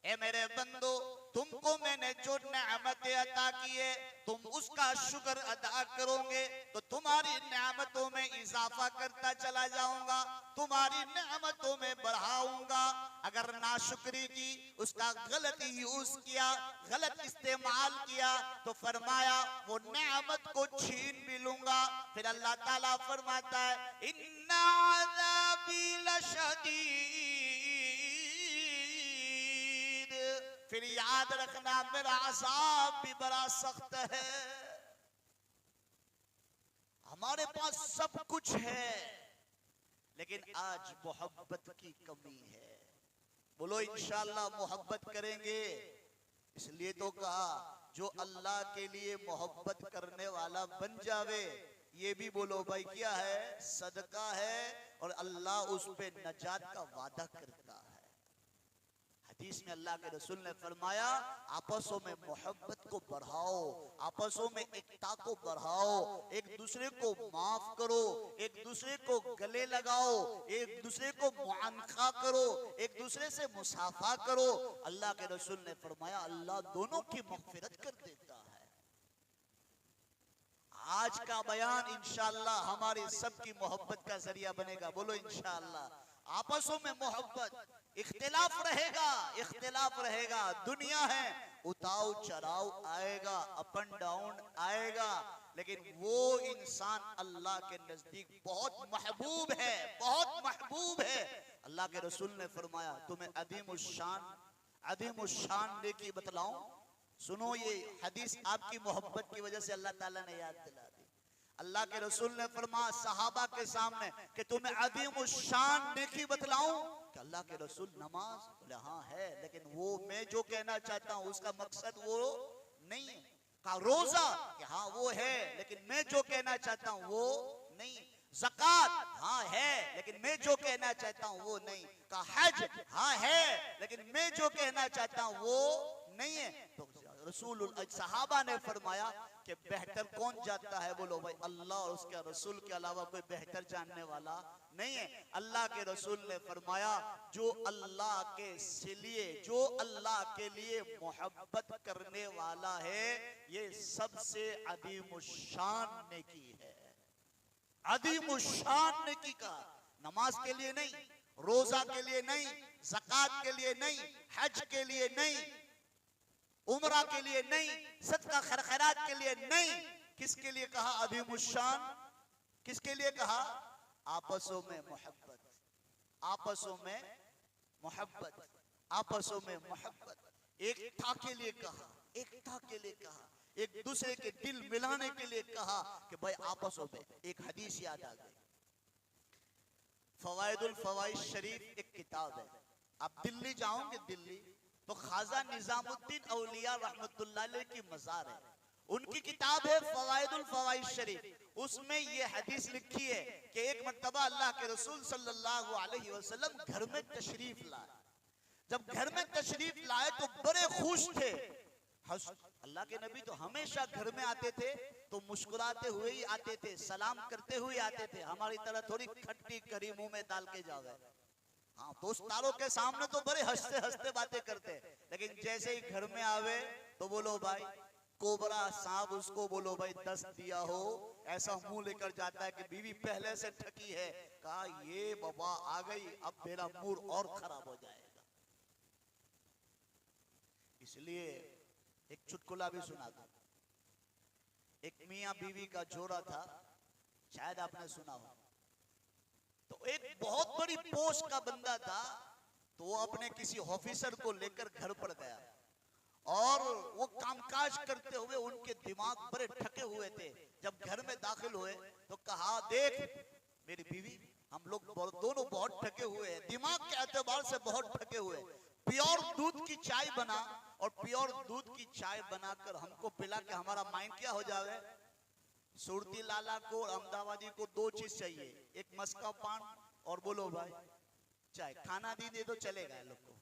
ए मेरे बंदो, तुमको मैंने जो नेमतें अता की है, तुम उसका शुक्र अदा करोगे तो तुम्हारी नेमतों में इजाफा करता चला जाऊंगा, तुम्हारी नेमतों में बढ़ाऊंगा। अगर नाशुक्री की, उसका गलत यूज किया, गलत इस्तेमाल किया तो फरमाया वो नेमत को छीन भी लूंगा। फिर अल्लाह ताला फरमाता है, इन्ना अज़ाबी लशदीद। फिर याद रखना, मेरा अज़ाब भी बड़ा सख्त है। हमारे पास सब कुछ है लेकिन आज मोहब्बत की कमी है। बोलो इंशाअल्लाह मोहब्बत करेंगे। इसलिए तो कहा, जो अल्लाह के लिए मोहब्बत करने वाला बन जावे, ये भी बोलो भाई क्या है? सदका है। और अल्लाह उस पे नजात का वादा करता है। हदीस में अल्लाह के रसूल ने फरमाया, आपसों में मोहब्बत को बढ़ाओ, आपसों में एकता को बढ़ाओ, एक दूसरे को माफ करो, एक दूसरे को गले लगाओ, एक दूसरे को मुआनखा करो, एक दूसरे से मुसाफा करो। अल्लाह के रसूल ने फरमाया, अल्लाह दोनों की मग़फ़िरत कर देता है। आज का बयान इंशाअल्लाह हमारी सबकी मोहब्बत का जरिया बनेगा। बोलो इंशाअल्लाह। आपसों में मोहब्बत, इख्तिलाफ रहेगा, दुनिया है, उताव चढ़ाव आएगा, अप एंड डाउन आएगा, लेकिन वो इंसान अल्लाह के नजदीक बहुत महबूब है, बहुत महबूब है। अल्लाह के रसूल ने फरमाया, तुम्हें अदीम शान नेकी बतलाऊं? सुनो, ये हदीस आपकी मोहब्बत की वजह से अल्लाह ताला ने याद दिला दी। अल्लाह के रसूल ने फरमाया सहाबा के सामने कि तुम्हें अदीम शान नेकी बतलाऊं? कि अल्लाह के रसूल नमाज? बोले हाँ है, लेकिन वो मैं जो कहना चाहता हूं उसका मकसद वो नहीं है। कहा रोजा? कि हाँ वो है, लेकिन मैं जो कहना चाहता हूं वो नहीं। ज़कात? हाँ है, लेकिन मैं जो कहना चाहता हूं वो नहीं। कहा हज? हाँ है, लेकिन मैं जो कहना चाहता हूं वो नहीं है। तो रसूल सहाबा ने फरमाया कि बेहतर कौन जानता है? बोलो भाई, अल्लाह और उसके रसूल के अलावा कोई बेहतर जानने वाला नहीं है। अल्लाह के रसूल ने फरमाया जो अल्लाह के लिए मोहब्बत करने वाला है, ये सबसे अदीम शान नेकी है। अदीम शान नेकी का नमाज के लिए नहीं, रोजा के लिए नहीं, ज़कात के लिए नहीं, हज के लिए नहीं, उम्रा के लिए नहीं, सदका खैरात के लिए नहीं। किसके लिए कहा अदीम शान? किसके लिए कहा? आपसों में मोहब्बत, आपसों में मोहब्बत, आपसों में मोहब्बत, एकता के लिए कहा, एकता के लिए कहा, एक दूसरे के दिल मिलाने के लिए कहा कि भाई आपसों में। एक हदीस याद आ गई, फवाइदुल फवाइद शरीफ एक किताब है। आप दिल्ली जाओगे, दिल्ली तो ख्वाजा निजामुद्दीन औलिया रहमतुल्लाह अलैह की मज़ार है, उनकी किताब है फवाइदुल फवाइद शरीफ। उसमें ये हदीस लिखी है कि एक मर्तबा अल्लाह के रसूल सल्लल्लाहु अलैहि वसल्लम घर में तशरीफ लाए। जब घर में तशरीफ लाए तो बड़े खुश थे। अल्लाह के नबी तो हमेशा घर में आते थे तो मुस्कुराते हुए ही आते थे, सलाम करते हुए आते थे, हमारी तरह थोड़ी खट्टी करी मुंह में डाल के जावे। हाँ, दोस्तारों के सामने तो बड़े हंसते हंसते बातें करते, लेकिन जैसे ही घर में आवे तो बोलो भाई कोबरा सांप उसको बोलो भाई 10 दिया हो, ऐसा मुंह लेकर जाता है कि बीवी पहले से ठकी है। कहा ये बाबा आ गई, अब मेरा मूड और खराब हो जाएगा। इसलिए एक चुटकुला भी सुना था। एक मियां बीवी का जोड़ा था, शायद आपने सुना हो। तो एक बहुत बड़ी पोस्ट का बंदा था, तो वो अपने किसी ऑफिसर को लेकर घर पर गया और वो कामकाज करते हुए उनके दिमाग बड़े ठके हुए थे। जब घर में दाखिल हुए तो कहा देख मेरी बीवी, हम लोग दोनों बहुत ठके हुए हैं, दिमाग के एतबार से बहुत ठके हुए। प्योर दूध की चाय बना और प्योर दूध की चाय बनाकर हमको पिला के हमारा माइंड क्या हो जावे। सुरती लाला को और अहमदाबादी को 2 चीज चाहिए, एक मस्का पान और बोलो भाई चाय। खाना दे तो चलेगा लोग को।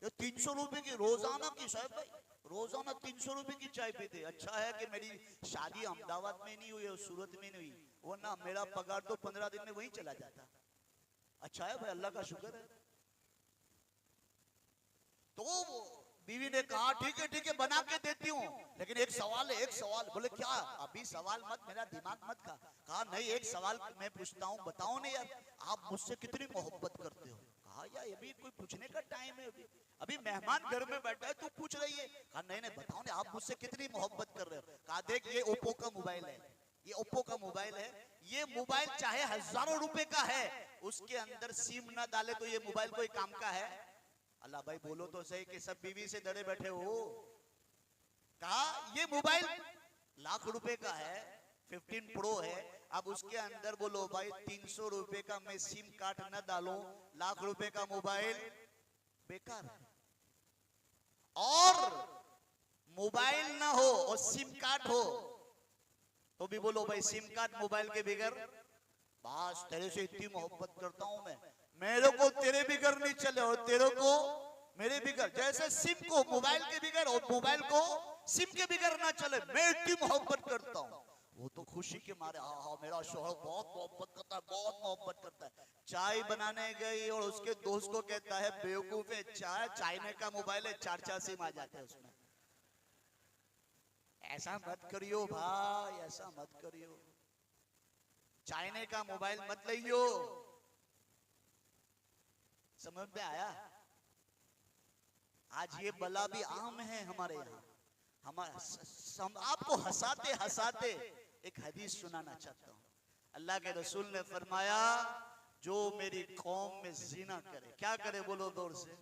ये 300 रुपए की रोजाना की, साहब भाई रोजाना 300 रुपए की चाय पीते। अच्छा है कि मेरी शादी अहमदाबाद में नहीं हुई और सूरत में नहीं हुई, वरना मेरा पगार तो 15 दिन में वहीं चला जाता। अच्छा है भाई, अल्लाह का शुक्र है। तो बीवी ने कहा ठीक है बना के देती हूँ, लेकिन एक सवाल है, एक सवाल। बोले क्या? अभी सवाल मत, मेरा दिमाग मत खा। कहा नहीं, एक सवाल मैं पूछता हूँ, बताओ नहीं यार आप मुझसे कितनी मोहब्बत करते हो। कहा यार अभी कोई पूछने का टाइम है, अभी मेहमान घर में बैठा है, तू पूछ रही है। कहा नहीं बताओ नहीं आप मुझसे कितनी मोहब्बत कर रहे हो। कहा देख ये ओप्पो का मोबाइल है, ये ओप्पो का मोबाइल है, ये मोबाइल चाहे हजारों रुपए का है, उसके अंदर सिम ना डाले तो ये मोबाइल कोई काम का है? अल्लाह भाई बोलो तो सही कि सब बीवी से डरे बैठे हो। कहा ये मोबाइल लाख रुपए का है, 15 प्रो है, अब उसके अंदर बोलो भाई 300 रुपए का मैं सिम कार्ड न डालूं, लाख रुपए का मोबाइल बेकार है। और मोबाइल ना हो और सिम कार्ड हो तो भी बोलो भाई सिम कार्ड मोबाइल के बगैर। बस तेरे से इतनी मोहब्बत करता हूं मैं, मेरे को तेरे बिगर नहीं चले और तेरे को मेरे बिगर। जैसे सिम को मोबाइल के बिगर और मोबाइल को सिम के बिगर ना चले, मैं इतनी मोहब्बत करता हूं। वो तो खुशी के मारे हाँ मेरा शौहर बहुत मोहब्बत करता है, बहुत मोहब्बत करता है। चाय बनाने गई और उसके दोस्त को कहता है बेवकूफ है, चाइना का मोबाइल है, 4 सिम आ जाते हैं उसमें। ऐसा मत करियो भाई, ऐसा मत करियो, चाइना का मोबाइल मत लियो। समझ में आया? आज ये बला भी आम है हमारे यहाँ। हम आपको हंसाते हंसाते एक हदीस सुनाना चाहता हूँ। अल्लाह के रसूल ने फरमाया, जो मेरी कौम में जीना करे, क्या करे बोलो जोर से।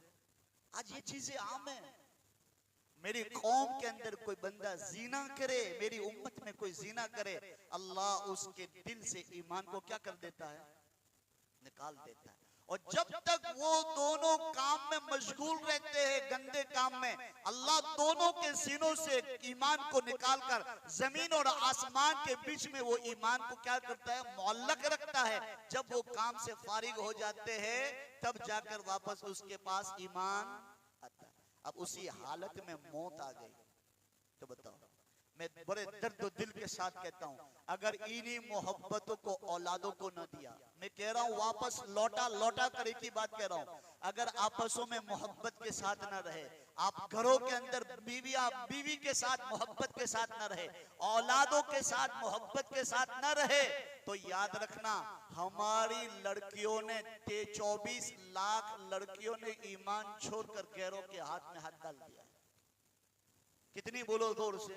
आज ये चीजें आम है। मेरी कौम के अंदर कोई बंदा जीना करे, मेरी उम्मत में कोई जीना करे, अल्लाह उसके दिल से ईमान को क्या कर देता है? निकाल देता है। और जब तक वो दोनों काम में मशगूल रहते हैं, गंदे काम में, अल्लाह दोनों के सीनों से ईमान को निकालकर जमीन और आसमान के बीच में वो ईमान को क्या करता है? मुअल्लक रखता है। जब वो काम से फारिग हो जाते हैं तब जाकर वापस उसके पास ईमान आता है। अब उसी हालत में मौत आ गई तो बताओ, मैं बड़े दर्द दिल के साथ कहता हूं, अगर इन्हीं मोहब्बतों को औलादों को न दिया, मैं कह रहा हूं वापस लौटा कर एक ही बात कह रहा हूं, अगर आपसों में मोहब्बत के साथ न रहे, आप घरों के अंदर बीवी के साथ मोहब्बत के साथ न रहे, औलादों के साथ मोहब्बत के साथ न रहे, तो याद रखना हमारी लड़कियों ने 24 लाख लड़कियों ने ईमान छोड़कर गैरों के हाथ में हाथ डाल दिया। कितनी बोलो जोर से?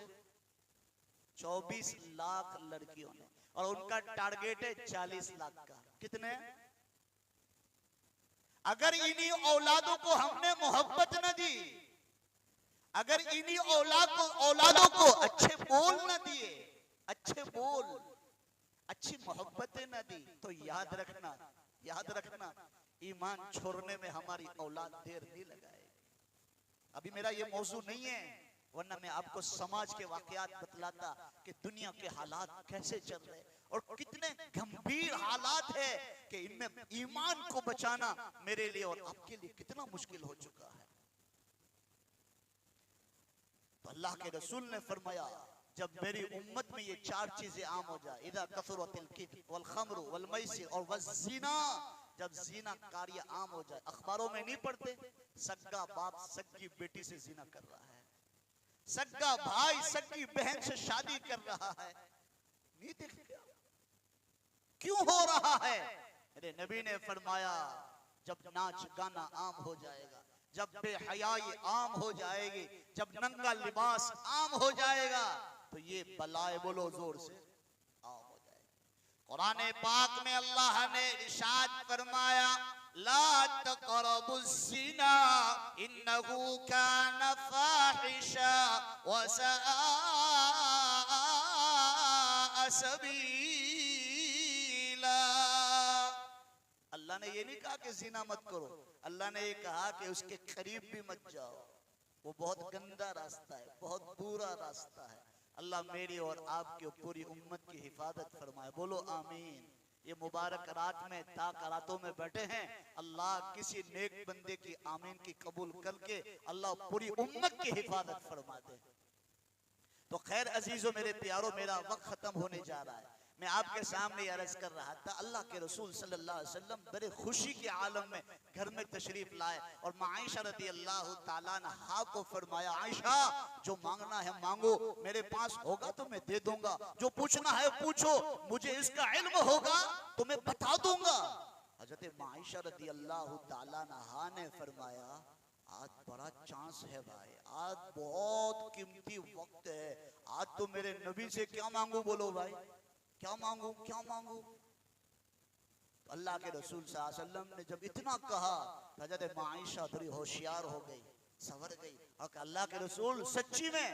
24 लाख लड़कियों ने, और उनका टारगेट है 40 लाख का। कितने? अगर इन्हीं औलादों को हमने मोहब्बत न दी, अगर इन्हीं औलादों को अच्छे बोल न दिए, अच्छे बोल, अच्छी मोहब्बतें न दी, तो याद रखना ईमान छोड़ने में हमारी औलाद देर नहीं लगाएगी। अभी मेरा ये मौजू नहीं है, वरना मैं आपको समाज के वाकयात बतलाता कि दुनिया के हालात कैसे चल रहे और कितने गंभीर हालात है कि इनमें ईमान को बचाना मेरे लिए और आपके लिए कितना मुश्किल हो चुका है। तो अल्लाह के रसूल ने फरमाया, जब मेरी उम्मत में ये 4 चीजें आम हो जाए, इदा कसरतिल किब्र वल खम्र वल मैसिर और वज़िना, जब जीना कार्य आम हो जाए, अखबारों में नहीं पढ़ते, सग्गा बाप सग्गी बेटी से जीना कर रहा है, सग्गा भाई सग्गी बहन से शादी कर रहा है, नहीं देखते क्यों हो रहा है? मेरे नबी ने फरमाया, जब नाच गाना आम हो जाएगा, जब बेहयाई आम हो जाएगी, जब नंगा लिबास आम हो जाएगा, तो ये बलाए बोलो जोर से आम हो जाएगी। कुरान पाक में अल्लाह ने इरशाद फरमाया, ला तक़रबुज़्ज़िना इन्नहु कान फ़ाहिशा व सआ सबीला। अल्लाह ने ये नहीं कहा कि जिना मत करो, अल्लाह ने ये कहा कि उसके करीब भी मत जाओ, वो बहुत गंदा रास्ता है, बहुत बुरा रास्ता है। अल्लाह मेरी और आपकी पूरी उम्मत की हिफाजत फरमाए, बोलो आमीन। ये मुबारक रात में ताक़रातों में बैठे हैं, अल्लाह किसी नेक बंदे की आमीन की कबूल करके अल्लाह पूरी उम्मत की हिफाजत फरमा दे। तो खैर अजीजों, मेरे प्यारों, मेरा वक्त खत्म होने जा रहा है। मैं आपके सामने अर्ज कर रहा था, अल्लाह के रसूल सल्लल्लाहु अलैहि वसल्लम बड़े खुशी के आलम में घर में तशरीफ लाए और माँ आयशा रज़ी अल्लाह ताला अन्हा को फरमाया, आयशा जो मांगना है मांगो, मेरे पास होगा तो मैं दे दूंगा, जो पूछना है पूछो, मुझे इसका इल्म होगा तो मैं बता दूंगा। हजरत माँ आयशा रज़ी अल्लाह ताला अन्हा ने फरमाया, आज बड़ा चांस है भाई, आज बहुत कीमती वक्त है, आज तो मेरे नबी से क्या मांगू, बोलो भाई, क्या मांगू क्या मांगू? अल्लाह के रसूल सल्लल्लाहु अलैहि वसल्लम ने जब इतना कहा, हजरत माँ आयशा थोड़ी होशियार हो गई, सवर गई और कहा, अल्लाह के रसूल सच्ची में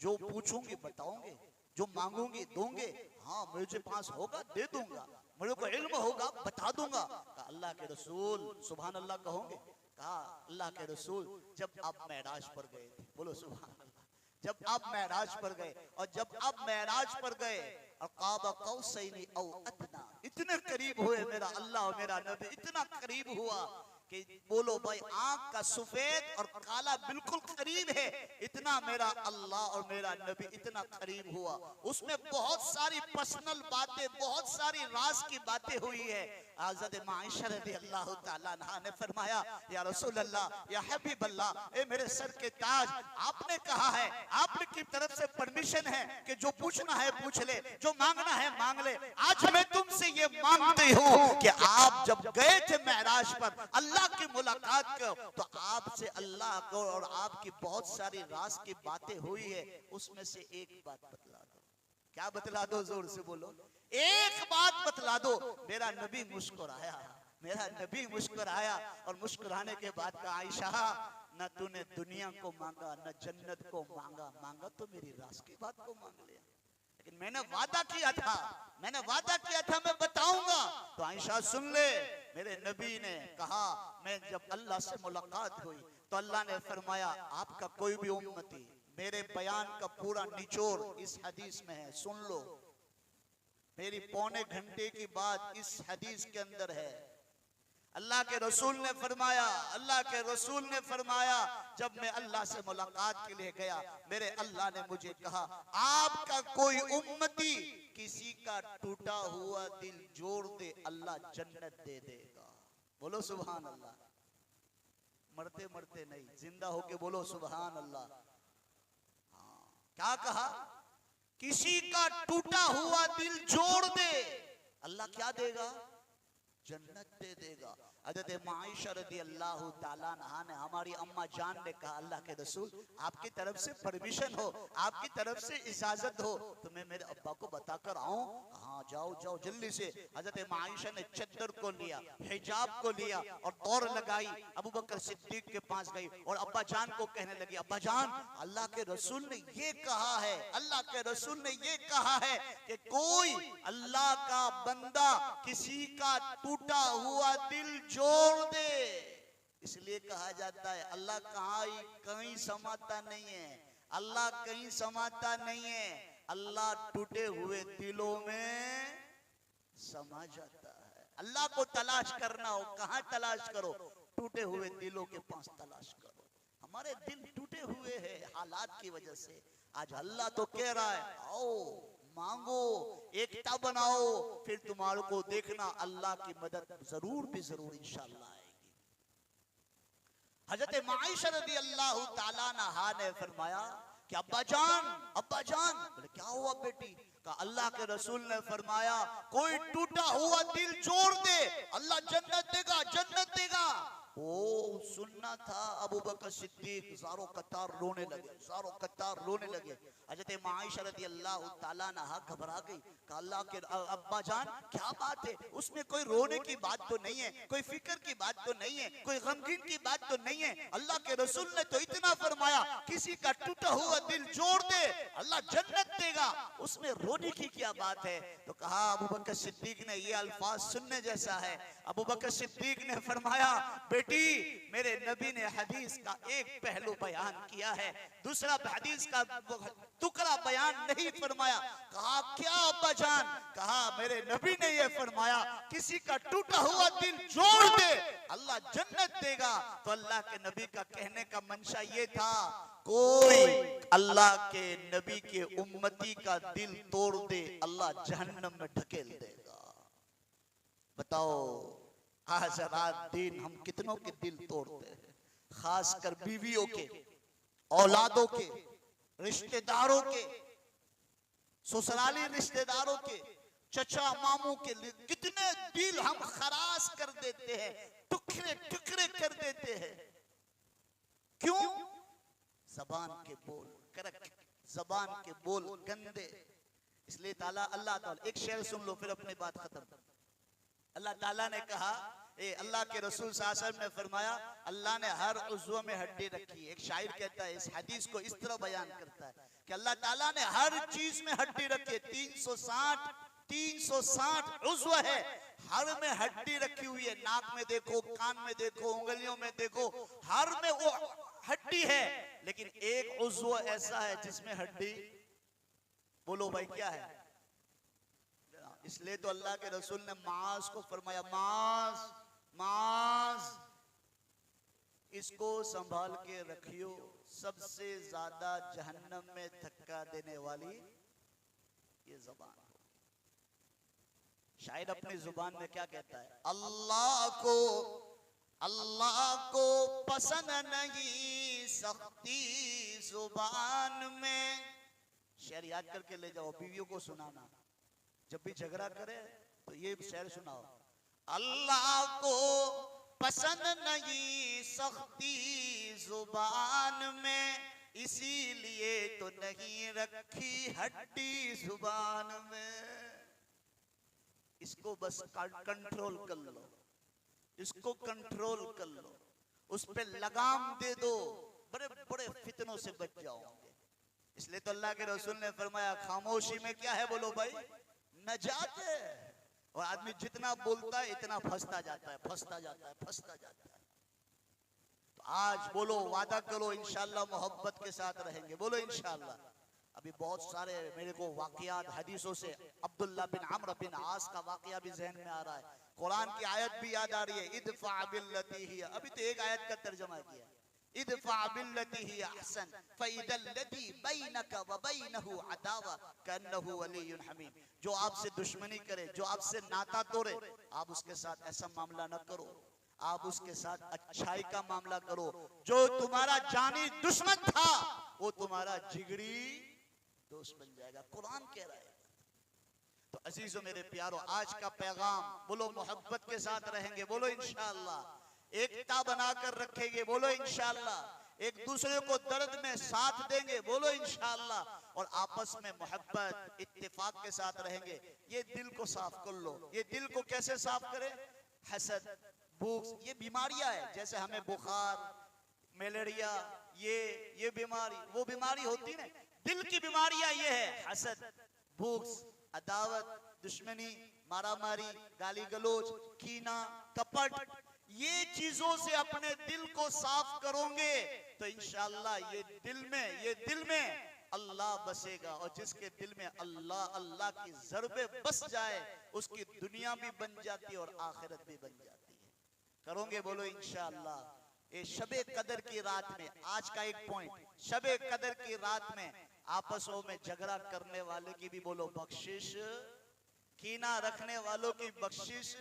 जो पूछूंगी बताऊंगे, जो मांगूंगी दूंगे, हाँ मुझे पास होगा दे दूंगा, मुझे को इल्म होगा बता दूंगा। कहा अल्लाह के रसूल सुभान अल्लाह कहोगे? कहा अल्लाह के रसूल जब आप मेराज पर गए थे, बोलो सुभान अल्लाह, जब आप मेराज पर गए और जब आप मेराज पर गए और क़ाब क़ौसैनी औ अदना, इतने करीब हुए मेरा अल्लाह और मेरा नबी, इतना करीब हुआ कि बोलो भाई आंख का सफेद और काला बिल्कुल करीब है, इतना मेरा अल्लाह और मेरा नबी इतना करीब हुआ। उसमें बहुत सारी पर्सनल बातें, बहुत सारी राज की बातें हुई है। हज़रत आयशा रज़ियल्लाहु ताला अन्हा ने फरमाया, या रसूल अल्लाह, या हबीब अल्लाह, ए मेरे सर के ताज, आपने कहा है, आपकी तरफ से परमिशन है कि जो पूछना है पूछ ले, जो मांगना है मांग ले। आज मैं तुमसे ये मांगती हूँ कि आप जब गए थे मेराज पर अल्लाह की मुलाकात को, तो आपसे अल्लाह को और आपकी बहुत सारी राज की बातें हुई है, उसमें से एक बात बतला दो। क्या बतला दो? जोर से बोलो, एक बात बतला दो। मेरा नबी मुस्कुराया, मेरा नबी मुस्कुराया और मुस्कुराने के बाद कहा, आयशा, न तूने दुनिया को मांगा न जन्नत को मांगा, मांगा तो मेरी राज की बात को मांग लिया। लेकिन मैंने वादा किया था, मैंने वादा किया था मैं बताऊंगा। तो आयशा सुन ले, मेरे नबी ने कहा, मैं जब अल्लाह से मुलाकात हुई तो अल्लाह ने फरमाया, आपका कोई भी उम्मती, मेरे बयान का पूरा निचोड़ इस हदीस में है, सुन लो। मेरी पौने घंटे की बात इस हदीस के अंदर है। अल्लाह के रसूल ने फरमाया, अल्लाह के रसूल ने फरमाया, जब मैं अल्लाह से मुलाकात के लिए गया, मेरे अल्लाह ने मुझे कहा, आपका कोई उम्मती किसी का टूटा हुआ दिल जोड़ दे, अल्लाह जन्नत दे देगा। बोलो सुभान अल्लाह। मरते मरते नहीं, जिंदा होके बोलो सुभान अल्लाह। क्या कहा? किसी का टूटा हुआ दिल जोड़ दे, अल्लाह क्या देगा? जन्नत दे देगा। हज़रत आयशा रज़ियल्लाहु ताला अन्हा ने, हमारी अम्मा जान ने कहा, अल्लाह के रसूल, आपकी तरफ से परमिशन हो, आपकी तरफ से इजाजत हो तो मैं मेरे अब्बा को बताकर आऊं? हाँ, जाओ जाओ जल्दी से। हज़रत आयशा ने चद्दर को लिया, हिजाब को लिया और दौड़ लगाई, अबू बकर सिद्दीक के पास गई और अब्बा जान को कहने लगी, अब्बा जान, अल्लाह के रसूल ने ये कहा है, अल्लाह के रसूल ने ये कहा है कि कोई अल्लाह का बंदा किसी का टूटा हुआ दिल जोड़ दे। इसलिए कहा जाता है अल्लाह कहीं समाता नहीं है, अल्लाह कहीं समाता नहीं है, अल्लाह टूटे हुए दिलों में समा जाता है। अल्लाह को तलाश करना हो, कहां तलाश करो? टूटे हुए दिलों के पास तलाश करो। हमारे दिल टूटे हुए हैं हालात की वजह से। आज अल्लाह तो कह रहा है, आओ मांगो, एकता बनाओ, फिर तुम्हारे को देखना अल्लाह की मदद जरूर भी जरूर इंशाअल्लाह आएगी। हज़रत आयशा रज़ियल्लाहु ताला अन्हा ने फरमाया कि अब्बा जान, अब्बा जान। बोले क्या हुआ बेटी? कहा, अल्लाह के रसूल ने फरमाया, कोई टूटा हुआ दिल जोड़ दे, अल्लाह जन्नत देगा, जन्नत देगा। ओ सुनना था। अबू बकर सिद्दीक ज़ारो कतार रोने लगे, ज़ारो कतार रोने लगे। हज़रत आयशा रज़ियल्लाहु ताला अन्हा घबरा गई। कहा, अल्लाह के अब्बा जान, क्या बात है? उसमें कोई रोने की बात तो नहीं है, कोई फिक्र की बात तो नहीं है, कोई गमगीन की बात तो नहीं है। अल्लाह के रसूल ने तो इतना फरमाया, किसी का टूटा हुआ दिल जोड़ दे, अल्लाह जन्नत देगा, उसमें रोने की क्या बात है? तो कहा, अबू बकर सिद्दीक ने, ये अल्फाज सुनने जैसा है। अबू बकर सिद्दीक ने फरमाया, बेटी, मेरे नबी ने हदीस का एक पहलू बयान किया है, दूसरा हदीस का टुकड़ा बयान नहीं फरमाया। कहा, क्या अब्बा जान? कहा, मेरे नबी ने यह फरमाया, किसी का टूटा हुआ दिल जोड़ दे, अल्लाह जन्नत देगा। तो अल्लाह के नबी का कहने का मंशा ये था, कोई अल्लाह के नबी के उम्मती का दिल तोड़ दे, अल्लाह जहन्नम में ढकेल देगा। बताओ, आज रात दिन हम कितनों के दिल तोड़ते हैं, खासकर बीवियों के, औलादों के, रिश्तेदारों के, ससुराली रिश्तेदारों के, चचा मामू के, कितने दिल हम खराश कर देते हैं, टुकड़े टुकड़े कर देते हैं। क्यों? जबान के बोल करक, जबान के बोल गंदे। इसलिए अल्लाह ताला, एक शेर सुन लो फिर अपनी बात खत्म। अल्लाह ताला ने कहा, अल्लाह के रसूल सल्लल्लाहु अलैहि वसल्लम ने फरमाया, अल्लाह ने हर उज़्व में हड्डी रखी है। एक शायर कहता है, इस हदीस को इस तरह बयान करता है कि अल्लाह ताला ने हर चीज में हड्डी रखी है। 360 उज़्व है, हर में हड्डी रखी हुई है। नाक में देखो, कान में देखो, उंगलियों में देखो, हर में वो हड्डी है। लेकिन एक उज़्व ऐसा है जिसमें हड्डी, बोलो भाई क्या है? इसलिए तो अल्लाह के रसूल ने मांस को फरमाया, मांस मांस इसको संभाल के रखियो, सबसे ज्यादा जहन्नम में धक्का देने वाली ये जबान होगी। शायर अपनी जुबान में क्या कहता है? अल्लाह को पसंद नहीं सख्ती जुबान में। शेर याद करके ले जाओ, बीवियों को सुनाना, जब भी झगड़ा करे तो ये शेर सुनाओ। अल्लाह को पसंद नहीं सख्ती जुबान में, इसीलिए तो नहीं रखी हड्डी जुबान में। इसको बस कंट्रोल कर लो, इसको कंट्रोल कर लो, उस पे लगाम दे दो, बड़े बड़े फितनों से बच जाओगे। इसलिए तो अल्लाह के रसूल ने फरमाया खामोशी में क्या है बोलो भाई, नजात है। और आदमी जितना बोलता है इतना फंसता जाता है, फंसता जाता है, फंसता जाता है। तो आज बोलो, वादा करो इंशाअल्लाह मोहब्बत के साथ रहेंगे, बोलो इंशाअल्लाह। अभी बहुत सारे मेरे को वाकयात हदीसों से अब्दुल्ला बिन अम्र बिन आस का वाकया भी जहन में आ रहा है, कुरान की आयत भी याद आ रही है, इदफा बिल्लती ही। अभी तो एक आयत का तर्जमा किया, इदफा बिल्लती ही अहसन फइदल्लती बैनका व बैनहु अदावा कन्नहु वलियुन हमीम। जो आपसे दुश्मनी करे, जो आपसे नाता तोड़े, आप उसके साथ ऐसा मामला न करो, आप उसके साथ अच्छाई का मामला करो। जो तुम्हारा जानी दुश्मन था वो तुम्हारा जिगरी दोस्त बन जाएगा, कुरान कह रहा है। तो अजीजों मेरे प्यारों, आज का पैगाम बोलो मोहब्बत के साथ रहेंगे, बोलो इंशाअल्लाह। एकता बनाकर रखेंगे, बोलो इंशाअल्लाह। एक दूसरे को दर्द में साथ देंगे, बोलो इंशाअल्लाह। और आपस में मोहब्बत इत्तेफाक के साथ रहेंगे। ये दिल को साफ कर लो। ये दिल को कैसे साफ करें? हसद, भूख, ये बीमारियां है। जैसे हमें बुखार, मलेरिया, ये बीमारी, वो बीमारी होती है ना, दिल की बीमारियां ये है हसद, भूख, अदावत, दुश्मनी, मारामारी, गाली गलोच, कीना, कपट। ये चीजों से अपने दिल को साफ करोगे तो इंशाअल्लाह ये दिल में अल्लाह बसेगा। और जिसके दिल में अल्लाह अल्लाह की ज़रबे बस जाए, उसकी दुनिया भी बन जाती है और आखिरत भी बन जाती है। करोगे बोलो इंशाअल्लाह। ये शबे कदर की रात में, आज का एक पॉइंट, शबे कदर की रात में आपसों में झगड़ा करने वाले की भी बोलो बख्शिश, कीना रखने वालों की बख्शिश,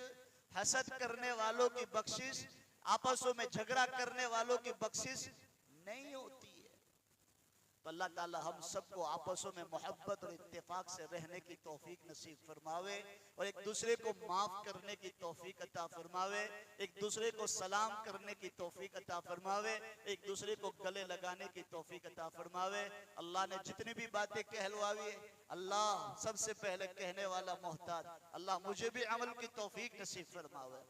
हसद करने वालों की बख्शिश, आपसों में झगड़ा करने वालों की बख्शिश नहीं होती है। तो अल्लाह ताला हम सबको आपसों में मोहब्बत और इत्तेफाक से रहने की तौफीक नसीब फरमावे और एक दूसरे को माफ करने की तौफीक अता फरमावे, एक दूसरे को सलाम करने की तौफीक अता फरमावे, एक दूसरे को गले लगाने की तौफीक अता फरमावे। अल्लाह ने जितनी भी बातें कहलवाई है, अल्लाह सबसे पहले कहने वाला मोहताज, अल्लाह मुझे भी अमल की तौफीक नसीब फरमावे,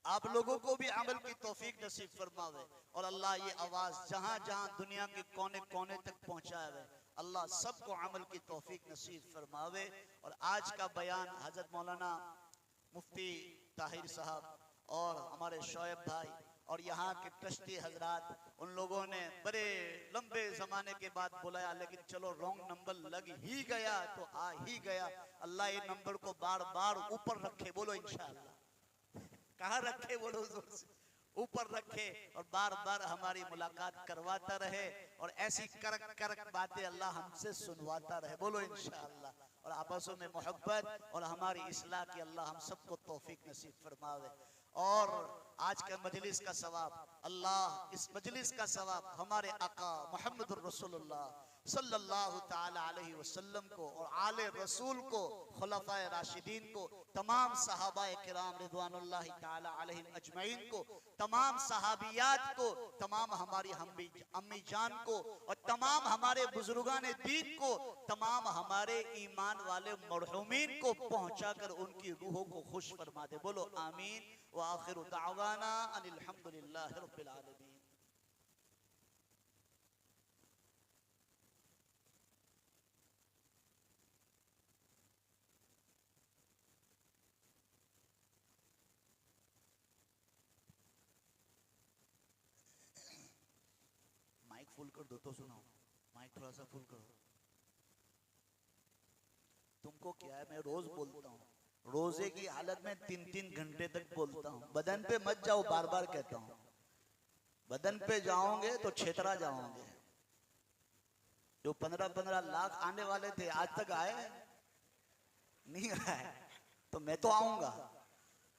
आप लोगों को भी अमल की तौफीक नसीब फरमावे। और अल्लाह ये आवाज़ जहाँ जहाँ दुनिया के कोने कोने तक पहुँचावे, अल्लाह सबको अमल की तौफीक नसीब फरमावे। और आज का बयान हज़रत मौलाना मुफ्ती ताहिर साहब और हमारे शोएब भाई और यहाँ के ट्रस्टी हजरात, उन लोगों ने बड़े लंबे ज़माने के बाद बुलाया, लेकिन चलो रॉन्ग नंबर लग ही गया तो आ ही गया। अल्लाह ये नंबर को बार बार ऊपर रखे, बोलो इंशाअल्लाह। कहाँ रखे बोलो, जोर से ऊपर रखे और बार बार हमारी मुलाकात करवाता रहे और ऐसी करक करक बातें अल्लाह हमसे सुनवाता रहे, बोलो इंशाअल्लाह। और आपसों में मोहब्बत और हमारी इस्लाह की अल्लाह हम सबको तौफीक नसीब फरमावे। और आज के मजलिस का सवाब अल्लाह, इस मजलिस का सवाब हमारे आका मुहम्मदुर रसूलुल्लाह सल्लल्लाहु ताला अलैहि वसल्लम को और आले रसूल को, खुलफाए राशिदीन को, तमाम सहाबाए किराम रिदवानुल्लाहि ताला अलैहिम अजमईन को, तमाम सहाबियात को, तमाम हमारी अम्मी जान को और तमाम हमारे बुजुर्गान दीन को, तमाम हमारे ईमान वाले मरहूमीन को पहुंचाकर उनकी रूहों को खुश फरमा दे, बोलो आमीन। व आखिरु दावाना अनिल हम्दुलिल्लाहि रब्बिल आलमीन। माइक फुल कर दो तो सुनाओ, माइक थोड़ा सा फुल करो। तुमको क्या है, मैं रोज बोलता हूँ, रोजे की हालत में 3-3 घंटे तक बोलता हूँ। बदन पे मत जाओ, बार बार कहता हूँ, बदन पे जाओगे तो छेतरा जाओगे। जो 15-15 लाख आने वाले थे आज तक आए नहीं आए, तो मैं तो आऊंगा,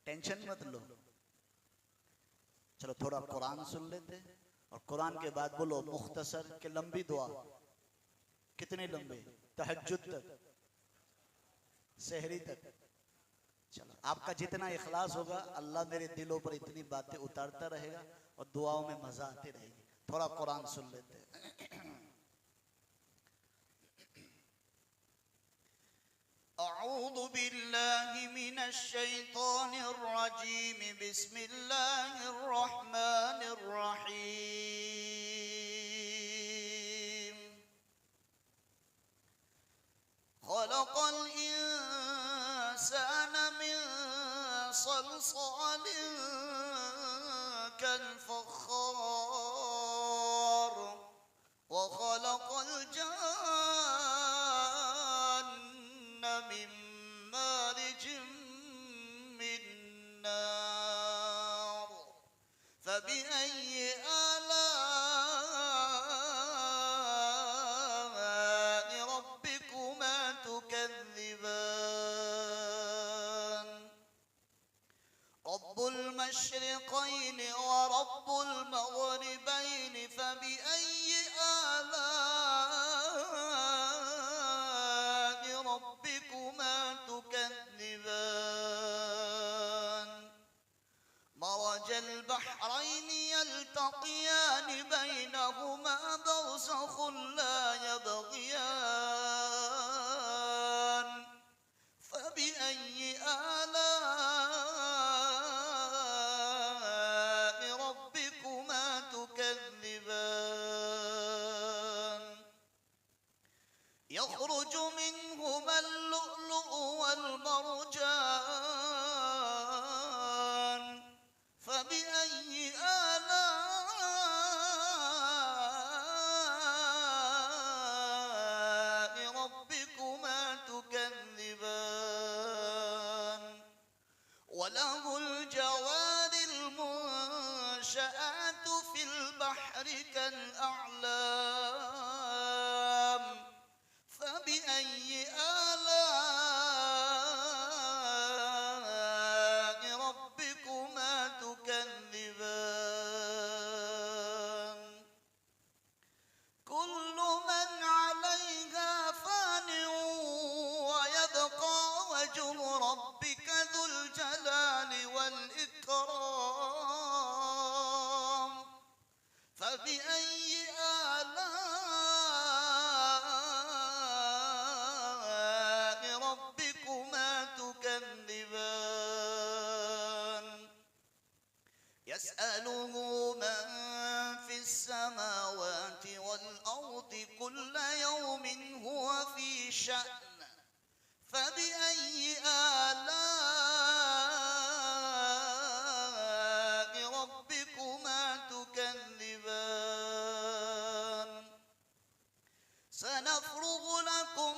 टेंशन मत लो। चलो थोड़ा कुरान सुन लेते हैं और कुरान के बाद बोलो मुख्तसर के लंबी दुआ। कितनी लंबी? तहज्जुद तक, सहरी तक। चलो आपका जितना इखलास होगा अल्लाह मेरे दिलों पर इतनी बातें उतारता रहेगा और दुआओं में मजा आती रहेगी। थोड़ा कुरान सुन लेते हैं। अऊज़ु बिल्लाहि मिनश शैतानिर रजीम, बिस्मिल्लाहिर रहमानिर रहीम। खलक़ल इंसान मिन सलसाल कल फ़ख़्ख़ार व खलक़ल जन्न मिन मारिज मिन नार फबिअय्यि आलाइ रब्बिकुमा तुकज़्ज़िबान। रब्बुल मशरिक़ैन व रब्बुल मग़रिबैन फबिअय्यि आलाइ रब्बिकुमा तुकज़्ज़िबान। मरजल बहरैनि यल्तक़ियान बैनहुमा बरज़ख़ुन ला यबग़ियान फबिअय्यि आलाइ रब्बिकुमा तुकज़्ज़िबान। यख़रुज मिनहुमा अल-लुअ्लुअु वल-मरजान फबिअय्यि आलाइ रब्बिकुमा तुकज़्ज़िबान। वलहुल जवारिल मुनशआतु फिल बहरि कल अअलाम फबिअय्यि आलाइ रब्बिकुमा तुकज़्ज़िबान। कुल्लु मन अलैहा फ़ान व यबक़ा वजहु रब्बिका ज़ुल जलालि वल इकराम फबिअय्यि आलाइ रब्बिकुमा तुकज़्ज़िबान। यसअलुहु मन फिस्समावाति वल-अर्दि कुल्ल यौमिन हुवा फ़ी शअन फबिअय्यि आलाइ रब्बिकुमा तुकज़्ज़िबान। सनफ़्रुग़ु लकुम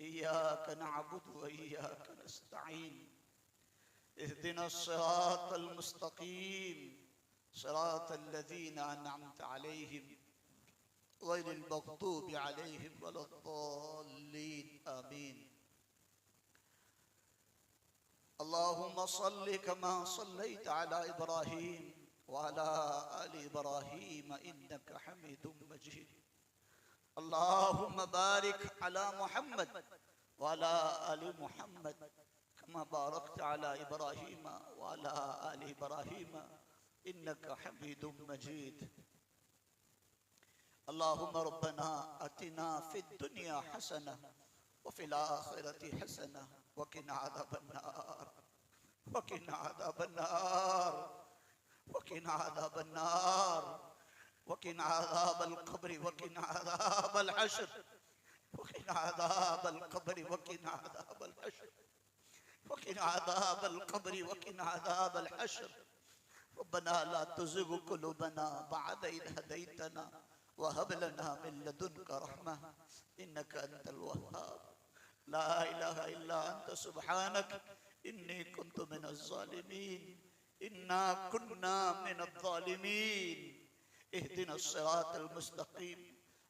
इय्याक नअबुदु व इय्याक नस्तईन इहदिनस सिरातल मुस्तकीम सिरातल लज़ीना अनअमत अलैहिम गैरिल मग़दूबि अलैहिम वलद्दाल्लीन आमीन। अल्लाहुम्मा सल्लि कमा सल्लैत अला इब्राहीम व अला आलि इब्राहीम इन्नका हमीदुम मजीद। अल्लाहुम्मा बारिक अला मुहम्मद व अला आलि मुहम्मद कमा बारकत अला इब्राहीम व अला आलि इब्राहीम इन्नका हमीदुम मजीद। अल्लाहुम्मा रब्बना अतिना फिद दुनिया हसना व फिल आखिरति हसना व क़िना अज़ाबन्नार व क़िना अज़ाबन्नार व क़िना अज़ाबन्नार व क़िना अज़ाबल क़ब्र व क़िना अज़ाबल हश्र व क़िना अज़ाबल क़ब्र व क़िना अज़ाबल हश्र व क़िना अज़ाबल क़ब्र व क़िना अज़ाबल हश्र। रब्बना ला तुज़िग़ क़ुलूबना बअद इज़ हदैतना व हब लना मिन लदुनका रहमा इन्नका अंतल वह्हाब। ला इलाहा इल्ला अंत सुब्हानक इन्नी कुन्तु मिनज़ ज़ालिमीन इन्ना कुन्ना मिनज़ ज़ालिमीन। इहदिनस सिरातल मुस्तक़ीम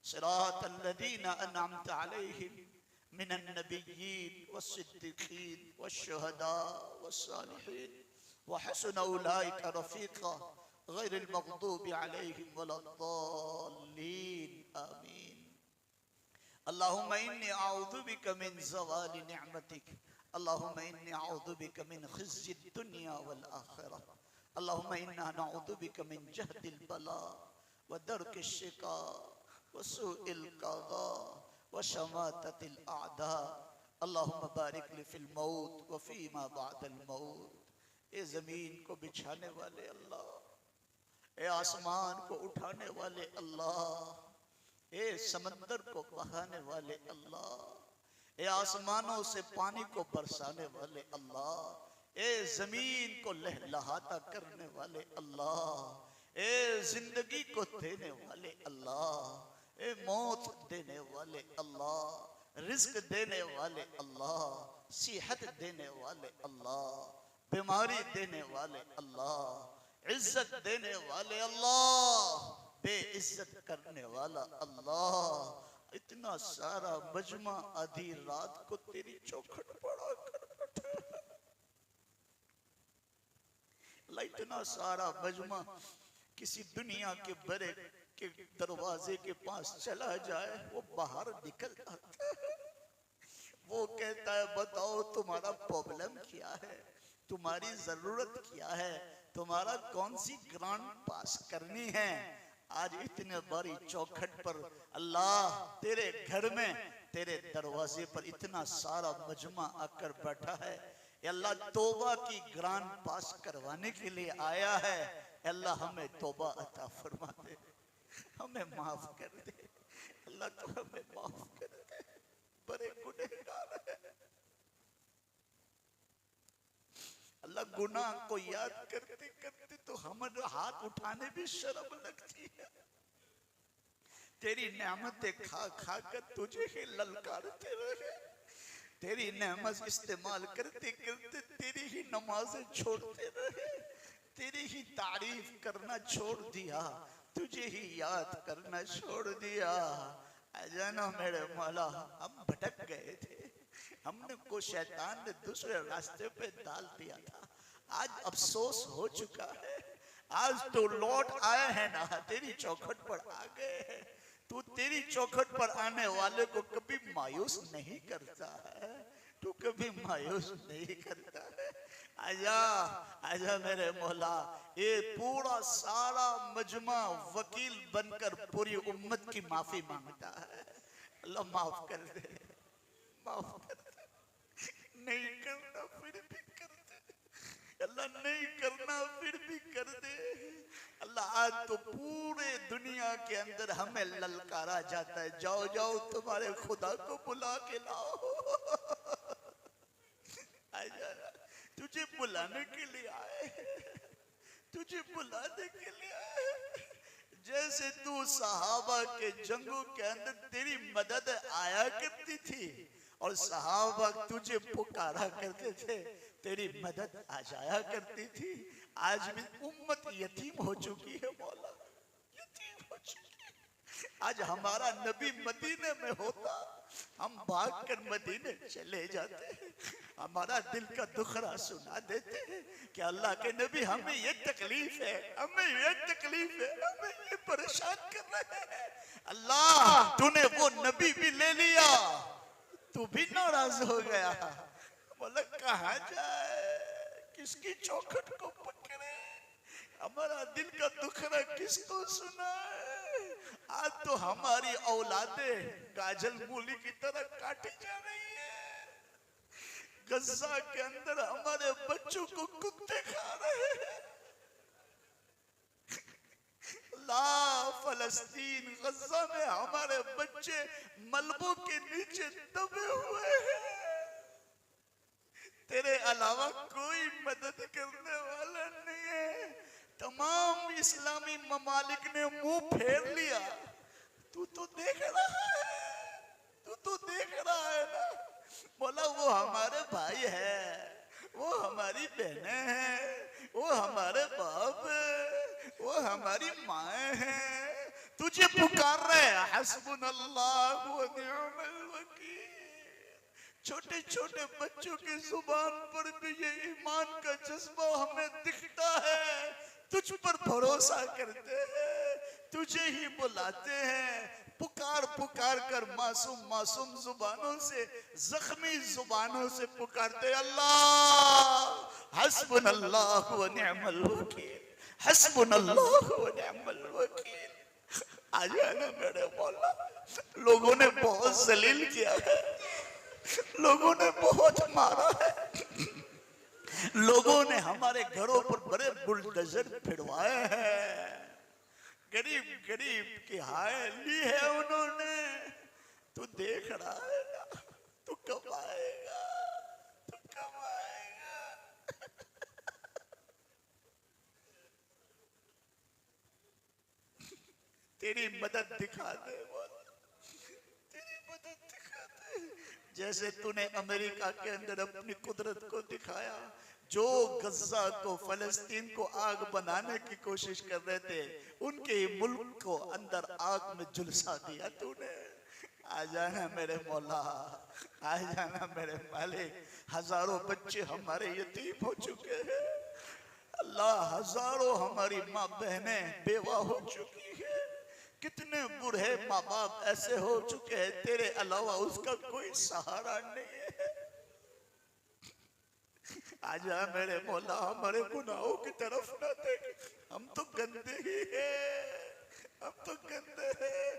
सिरातल लज़ीना अनअमत अलैहिम मिनन नबिय्यीन वस्सिद्दीक़ीन वश्शुहदा वस्सालिहीन व हसुन उलाइका रफ़ीक़ा गैरिल मग़दूबि अलैहिम वलद्दाल्लीन आमीन। अल्लाहुम्मा इन्नी अऊज़ु बिका मिन ज़वालि निअमतिक अल्लाहुम्मा इन्नी अऊज़ु बिका मिन ख़िज़्यिद दुनिया वल आख़िरह अल्लाहुम्मा इन्ना नऊज़ु बिका मिन जहदिल बला व दरकिश शिक़ा व सूइल क़ज़ा व शमाततिल अअदा। अल्लाहुम्मा बारिक ली फ़िल मौत व फ़ीमा बअदल मौत। ए ज़मीन को बिछाने वाले अल्लाह, ए आसमान को उठाने वाले अल्लाह, ए समंदर को बहाने वाले अल्लाह, ए आसमानों से पानी को बरसाने वाले अल्लाह, ए जमीन को लहलहाता करने वाले अल्लाह, ए जिंदगी को देने वाले अल्लाह, ए मौत देने वाले अल्लाह, रिज्क देने वाले अल्लाह, सेहत देने वाले अल्लाह, बीमारी देने वाले अल्लाह, इज्जत देने वाले अल्लाह, बेइज्जत करने वाला अल्लाह। इतना सारा मजमा आधी रात को तेरी चौखट पड़ा कर बैठे। इतना सारा मजमा किसी दुनिया के बड़े के दरवाजे के पास चला जाए, वो बाहर निकल जाता है। वो कहता है बताओ तुम्हारा प्रॉब्लम क्या है, तुम्हारी जरूरत क्या है, तुम्हारा कौन सी ग्रांट पास करनी है। आज इतने बड़ी चौखट पर अल्लाह तेरे घर में तेरे दरवाजे पर इतना सारा मजमा आकर बैठा है। अल्लाह तौबा की ग्रांट पास करवाने के लिए आया है। अल्लाह हमें तौबा अता फरमा दे, हमें माफ कर दे अल्लाह, तो हमें माफ कर दे, बड़े गुनहगार है अल्लाह। गुनाह को याद करते करते तो हमारे हाथ उठाने भी शर्म लगती है। तेरी नेमतें खा खा कर तुझे ही ललकारते रहे, तेरी नेमत इस्तेमाल करते करते तेरी ही नमाजें छोड़ते रहे, तेरी ही तारीफ करना छोड़ दिया, तुझे ही याद करना छोड़ दिया। अजाना मेरे मौला, हम भटक गए थे, हमने को शैतान ने दूसरे रास्ते पे डाल दिया था। आज अफसोस हो चुका है, आज तो लौट आए हैं ना, तेरी चौखट पर आ गए हैं। तू तेरी चौखट पर आने वाले को कभी मायूस नहीं करता है, तू कभी मायूस नहीं करता है। आजा आजा मेरे मौला, ये पूरा सारा मजमा वकील बनकर पूरी उम्मत की माफी मांगता है। अल्लाह माफ कर दे, माफ कर दे। नहीं करना फिर भी कर दे अल्लाह, नहीं करना फिर भी कर दे अल्लाह। आज तो पूरे दुनिया के अंदर हमें ललकारा जाता है, जाओ जाओ तुम्हारे खुदा को बुला के लाओ। आजा, तुझे बुलाने के लिए आए, तुझे बुलाने के लिए आए। जैसे तू सहाबा के जंगों के अंदर तेरी मदद आया करती थी, और सहाबा तुझे पुकारा करते थे, तेरी मदद आ जाया करती थी। आज भी उम्मत यतीम हो चुकी है मौला, यतीम हो चुकी है। आज हमारा नबी मदीने में होता, हम भाग कर मदीने चले जाते हैं, हमारा दिल का दुखड़ा सुना देते हैं कि अल्लाह के नबी हमें ये तकलीफ है, हमें ये तकलीफ है, हमें ये परेशान कर रहे हैं। अल्लाह तूने वो नबी भी ले लिया, तू भी नाराज हो गया। बोला कहाँ जाए, किसकी चौखट को पकड़े, हमारा दिल का दुखड़ा किसको सुनाए। आज तो हमारी औलादे गाजल मूली की तरह काटी जा रही है, गजा के अंदर हमारे बच्चों को कुत्ते खा रहे हैं। ला फलस्तीन गजा में हमारे बच्चे मलबों के नीचे दबे हुए हैं, तेरे अलावा कोई मदद करने वाला नहीं है। तमाम इस्लामी ममालिक ने मुंह फेर लिया, तू तो देख रहा है, तू तो देख रहा है ना। बोला वो हमारे भाई है, वो हमारी बहनें हैं, वो हमारे बाप है, वो हमारी माए हैं, तुझे पुकार रहे हैं। हस्बुनल्लाहु व निअमल वकील। छोटे छोटे बच्चों की जुबान पर भी ये ईमान का जज्बा हमें दिखता है, तुझ पर भरोसा करते हैं, तुझे ही बुलाते हैं। पुकार पुकार कर मासूम मासूम जुबानों से, जख्मी जुबानों से पुकारते, अल्लाह हस्बुनल्लाहु व निअमल वकील, हस्बुनल्लाहु व निअमल वकील। आ जाना मेरे मौला। लोगों ने बहुत जलील किया है, लोगों ने बहुत मारा है, लोगों ने हमारे घरों पर बड़े बुलडोजर फिरवाए हैं, गरीब गरीब की हाय ली है उन्होंने। तू देख रहा है ना, तू कब आएगा, तू कब आएगा। तेरी मदद दिखा दे, तेरी मदद दिखा दे। जैसे तूने अमेरिका के अंदर अपनी कुदरत को दिखाया, जो गजा को फलस्तीन को आग बनाने की कोशिश कर रहे थे, उनके मुल्क को अंदर आग में झुलसा दिया तूने। आ जाना मेरे मौला, आ जाना मेरे मालिक। हजारों बच्चे हमारे यतीम हो चुके हैं अल्लाह, हजारों हमारी माँ बहनें बेवा हो चुकी है, कितने बूढ़े माँ बाप ऐसे हो चुके हैं, तेरे अलावा उसका कोई सहारा नहीं है। आजा मेरे मौला, हमारे गुनाहों की तरफ ना देख, हम तो गंदे ही हैं, हम तो गंदे हैं,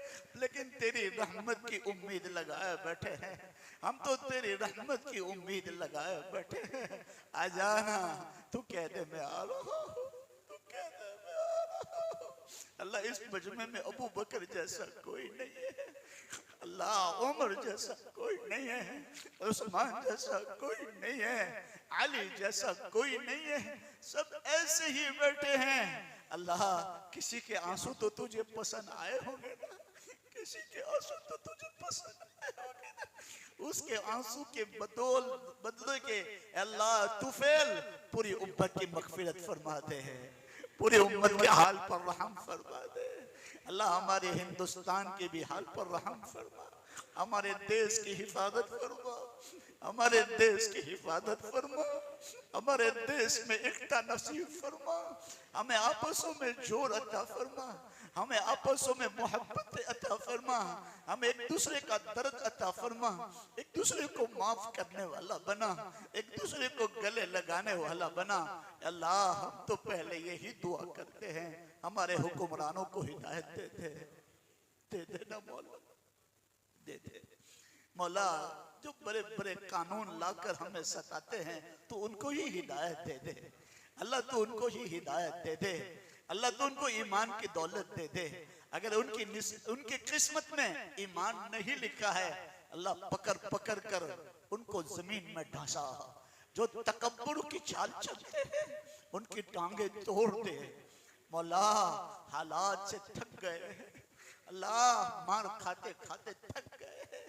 लेकिन तेरी रहमत की उम्मीद लगाए बैठे हैं, हम तो तेरी रहमत की उम्मीद लगाए बैठे हैं। आ जाना, तू कह दे मैं आ रहा हूँ, तू कह दे मैं आ रहा हूँ। अल्लाह इस मजमे में अबू बकर जैसा कोई नहीं है, अल्लाह उमर जैसा कोई नहीं है, उस्मान जैसा कोई नहीं है, अली जैसा कोई नहीं है, सब ऐसे ही बैठे हैं। अल्लाह किसी के आंसू तो तुझे पसंद आए होंगे ना, किसी के आंसू तो तुझे पसंद आए होंगे ना, उसके आंसू के बदले के अल्लाह तुफैल पूरी उम्मत की मगफिरत फरमा दे है, पूरी उम्मत के हाल पर रहम फरमा दे। अल्लाह हमारे हिंदुस्तान के भी हाल पर रहम फरमा, हमारे देश की हिफाजत फरमा, हमारे देश की हिफाजत फरमा, हमारे देश में एकता नसीब फरमा, हमें आपसों में जोर अता फरमा, हमें आपसों में मोहब्बत अता फरमा, हमें एक दूसरे का दर्द अता फरमा, एक दूसरे को माफ करने वाला बना, एक दूसरे को गले लगाने वाला बना। अल्लाह हम तो पहले यही दुआ करते हैं, हमारे हुक्मरानों को हिदायत दे दे ना मौला, दे दे मौला। जो बड़े बड़े कानून लाकर हमें सताते हैं, तो उनको ही हिदायत दे दे अल्लाह, तो उनको ही हिदायत दे दे अल्लाह, तो उनको ईमान की दौलत दे दे। अगर उनकी किस्मत में ईमान नहीं लिखा है, अल्लाह पकड़ पकड़ कर उनको जमीन में ढांसा। जो तकब्बुर की चाल चलते हैं, उनकी टांगे तोड़ दे मौला। हालात से थक गए अल्लाह, मार खाते खाते थक गए,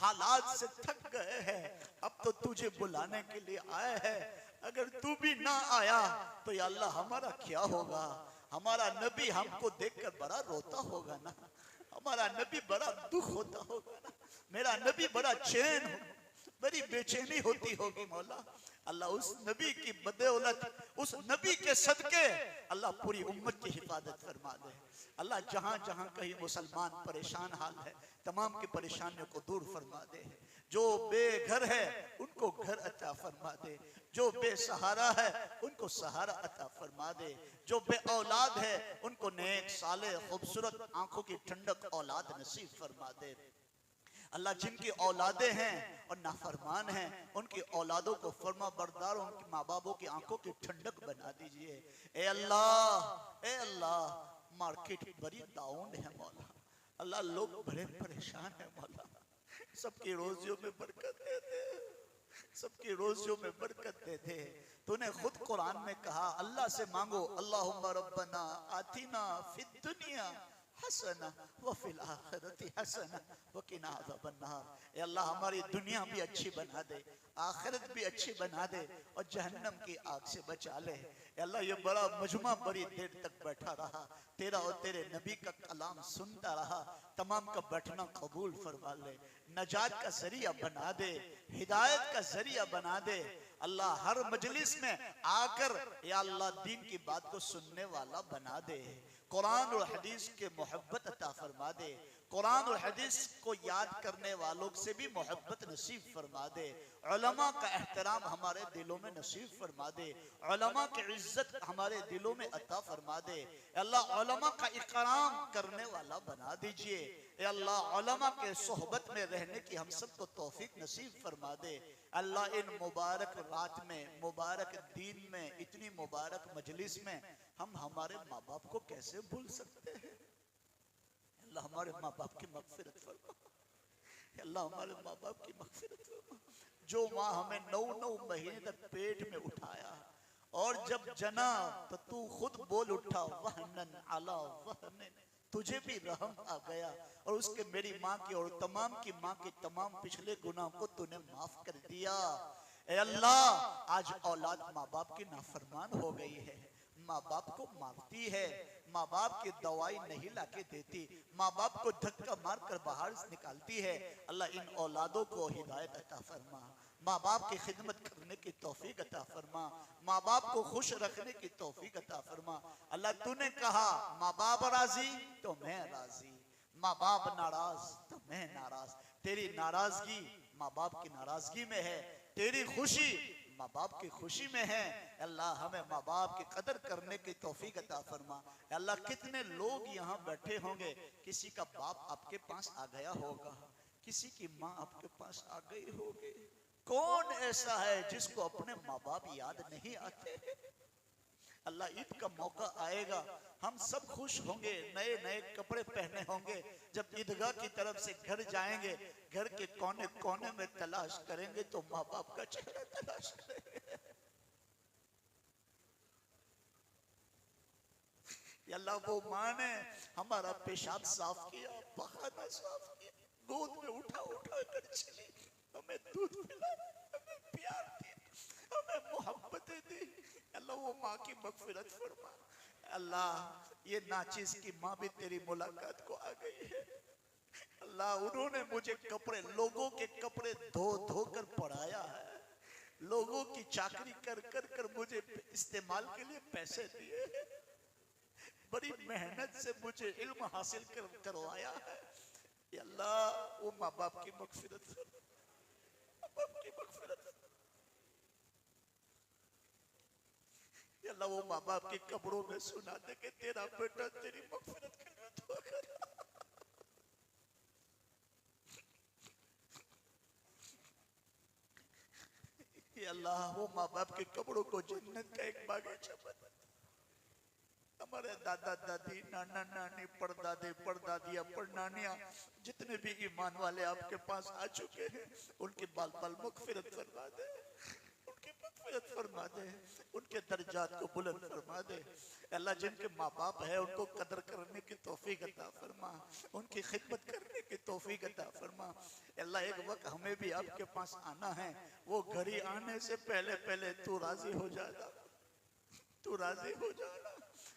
हालात से थक गए हैं, अब तो तुझे बुलाने के लिए आए हैं। अगर तू भी ना आया तो या अल्लाह हमारा क्या होगा? हमारा नबी हमको देखकर बड़ा रोता होगा ना, हमारा नबी बड़ा दुख होता होगा ना, मेरा नबी बड़ा चैन हो, बड़ी बेचैनी होती होगी मौला। अल्लाह उस नबी की बदौलत, उस नबी के सदके अल्लाह पूरी उम्मत की हिफाजत फरमा दे। अल्लाह जहां जहां कहीं मुसलमान परेशान हाल है, तमाम की परेशानियों को दूर फरमा दे। जो बेघर है उनको घर अता फरमा दे, जो बेसहारा है उनको सहारा अता फरमा दे, जो बे औलाद है उनको नेक साले खूबसूरत आंखों की ठंडक औलाद नसीब फरमा दे। अल्लाह जिनकी औलादे हैं और नाफरमान हैं, उनकी औलादों को फरमा बरदार, उनके माँ बापों की आंखों की ठंडक बना दीजिए। ए अल्लाह, मार्केट बड़ी डाउन है मौला। अल्लाह लोग बड़े परेशान है मौला, सबकी रोजियों में बरकत दे दे, सबकी रोजियों में बरकत दे दे। तूने खुद कुरान में कहा, अल्लाह से मांगो, अल्लाहुम्मा रब्बना आतिना फिद दुनिया हसना व फिल आखिरति हसना व किना अज़ाबन्नार। ए अल्लाह हमारी दुनिया भी अच्छी बना दे, आखिरत भी अच्छी बना दे और जहन्नम की आग से बचा ले। ए अल्लाह ये बड़ा मजमा बड़ी देर तक बैठा रहा, तेरा और तेरे नबी का कलाम सुनता रहा, तमाम का बैठना कबूल फरमा ले, नजात का जरिया बना दे, हिदायत का जरिया बना दे। अल्लाह हर मजलिस में आकर या अल्लाह दीन की बात को सुनने वाला बना दे, कुरान और हदीस के मोहब्बत अता फरमा दे, कुरान और हदीस को याद करने वालों से भी मोहब्बत नसीब फरमा दे, उलमा का एहतराम हमारे दिलों में नसीब फरमा दे, उलमा की इज्जत हमारे दिलों में अता फरमा दे। अल्लाह उलमा का इकराम करने वाला बना दीजिए। अल्लाह उलमा के सोहबत में रहने की हम सबको तौफीक नसीब फरमा दे। अल्लाह इन मुबारक रात में, मुबारक दिन में, इतनी मुबारक मजलिस में हम हमारे माँ बाप को कैसे भूल सकते हैं? अल्लाह हमारे माँ बाप की मगफिरत फरमा, अल्लाह हमारे माँ बाप की मगफिरत फरमा। जो माँ हमें 9 महीने तक पेट में उठाया और जब जना तो तू खुद बोल उठा, वहनन अला वहनन, तुझे भी रहम आ गया और उसके मेरी माँ की और तमाम की माँ के तमाम पिछले गुनाह को तूने माफ कर दिया। ए अल्लाह, आज औलाद माँ बाप की नाफरमान हो गई है, माँ बाप को मारती है, माँ बाप की दवाई नहीं लाके देती, माँ बाप को धक्का मार कर बाहर निकालती है। अल्लाह इन औलादों को हिदायत अता फरमा, माँ बाप की खिदमत करने की तौफीक अता फरमा, माँ बाप को खुश रखने की तौफीक अता फरमा। अल्लाह तूने कहा माँ बाप राजी तो मैं राजी, माँ बाप नाराज तो मैं नाराज। तेरी नाराजगी माँ बाप की नाराजगी में है, तेरी खुशी माँ बाप की खुशी में है। अल्लाह हमें माँ बाप की कदर करने की तौफीक अता फरमा। अल्लाह कितने लोग यहाँ बैठे होंगे, किसी का बाप आपके पास आ गया होगा, किसी की माँ आपके पास आ गई होगी। कौन ऐसा है जिसको अपने माँ बाप याद नहीं आते? अल्लाह ईद का मौका आएगा, हम सब खुश होंगे, नए नए कपड़े पहने होंगे। जब ईदगाह की तरफ से घर जाएंगे, घर के कोने कोने में तलाश करेंगे तो माँ बाप का चेहरा तलाश करेंगे। अल्लाह वो माँ ने हमारा पेशाब साफ किया, पखाना साफ किया, गोद में उठा उठा कर चली, हमें दूध पिलाया, हमें प्यार दिया, हमें मोहब्बतें दी। अल्लाह वो माँ की मगफिरत फरमा। अल्लाह ये नाचिस की माँ भी तेरी मुलाकात को आ गई है। अल्लाह उन्होंने मुझे कपड़े, लोगों के कपड़े धो धो कर पढ़ाया है, लोगों की चाकरी कर कर कर मुझे इस्तेमाल के लिए पैसे दिए, बड़ी मेहनत से मुझे इल्म हासिल करवाया है। अल्लाह वो माँ बाप की मगफिरत, माँ बाप की मगफिरत। अल्लाह वो माँ बाप के कब्रों में सुना दे कि तेरा बेटा तेरी मगफिरत के लिए दुआ कर। अल्लाह वो माँ बाप के कब्रों को जन्नत का एक बागीचा बना। हमारे दादा दादी, नाना नानी, परदादे परदादियाँ, परनानियाँ, जितने भी ईमान वाले आपके पास आ चुके हैं, उनके बाल बाल मगफिरत फरमा दे, उनकी मगफिरत फरमा दे, उनके दर्जात को बुलंद फरमा दे। अल्लाह जिनके माँ बाप है उनको कदर करने की तौफीक अता फरमा, उनकी खिदमत करने की तौफीक अता फरमा। अल्लाह एक वक्त हमें भी आपके पास आना है, वो घड़ी आने से पहले पहले तू राजी हो जाना, तू राजी हो जाना।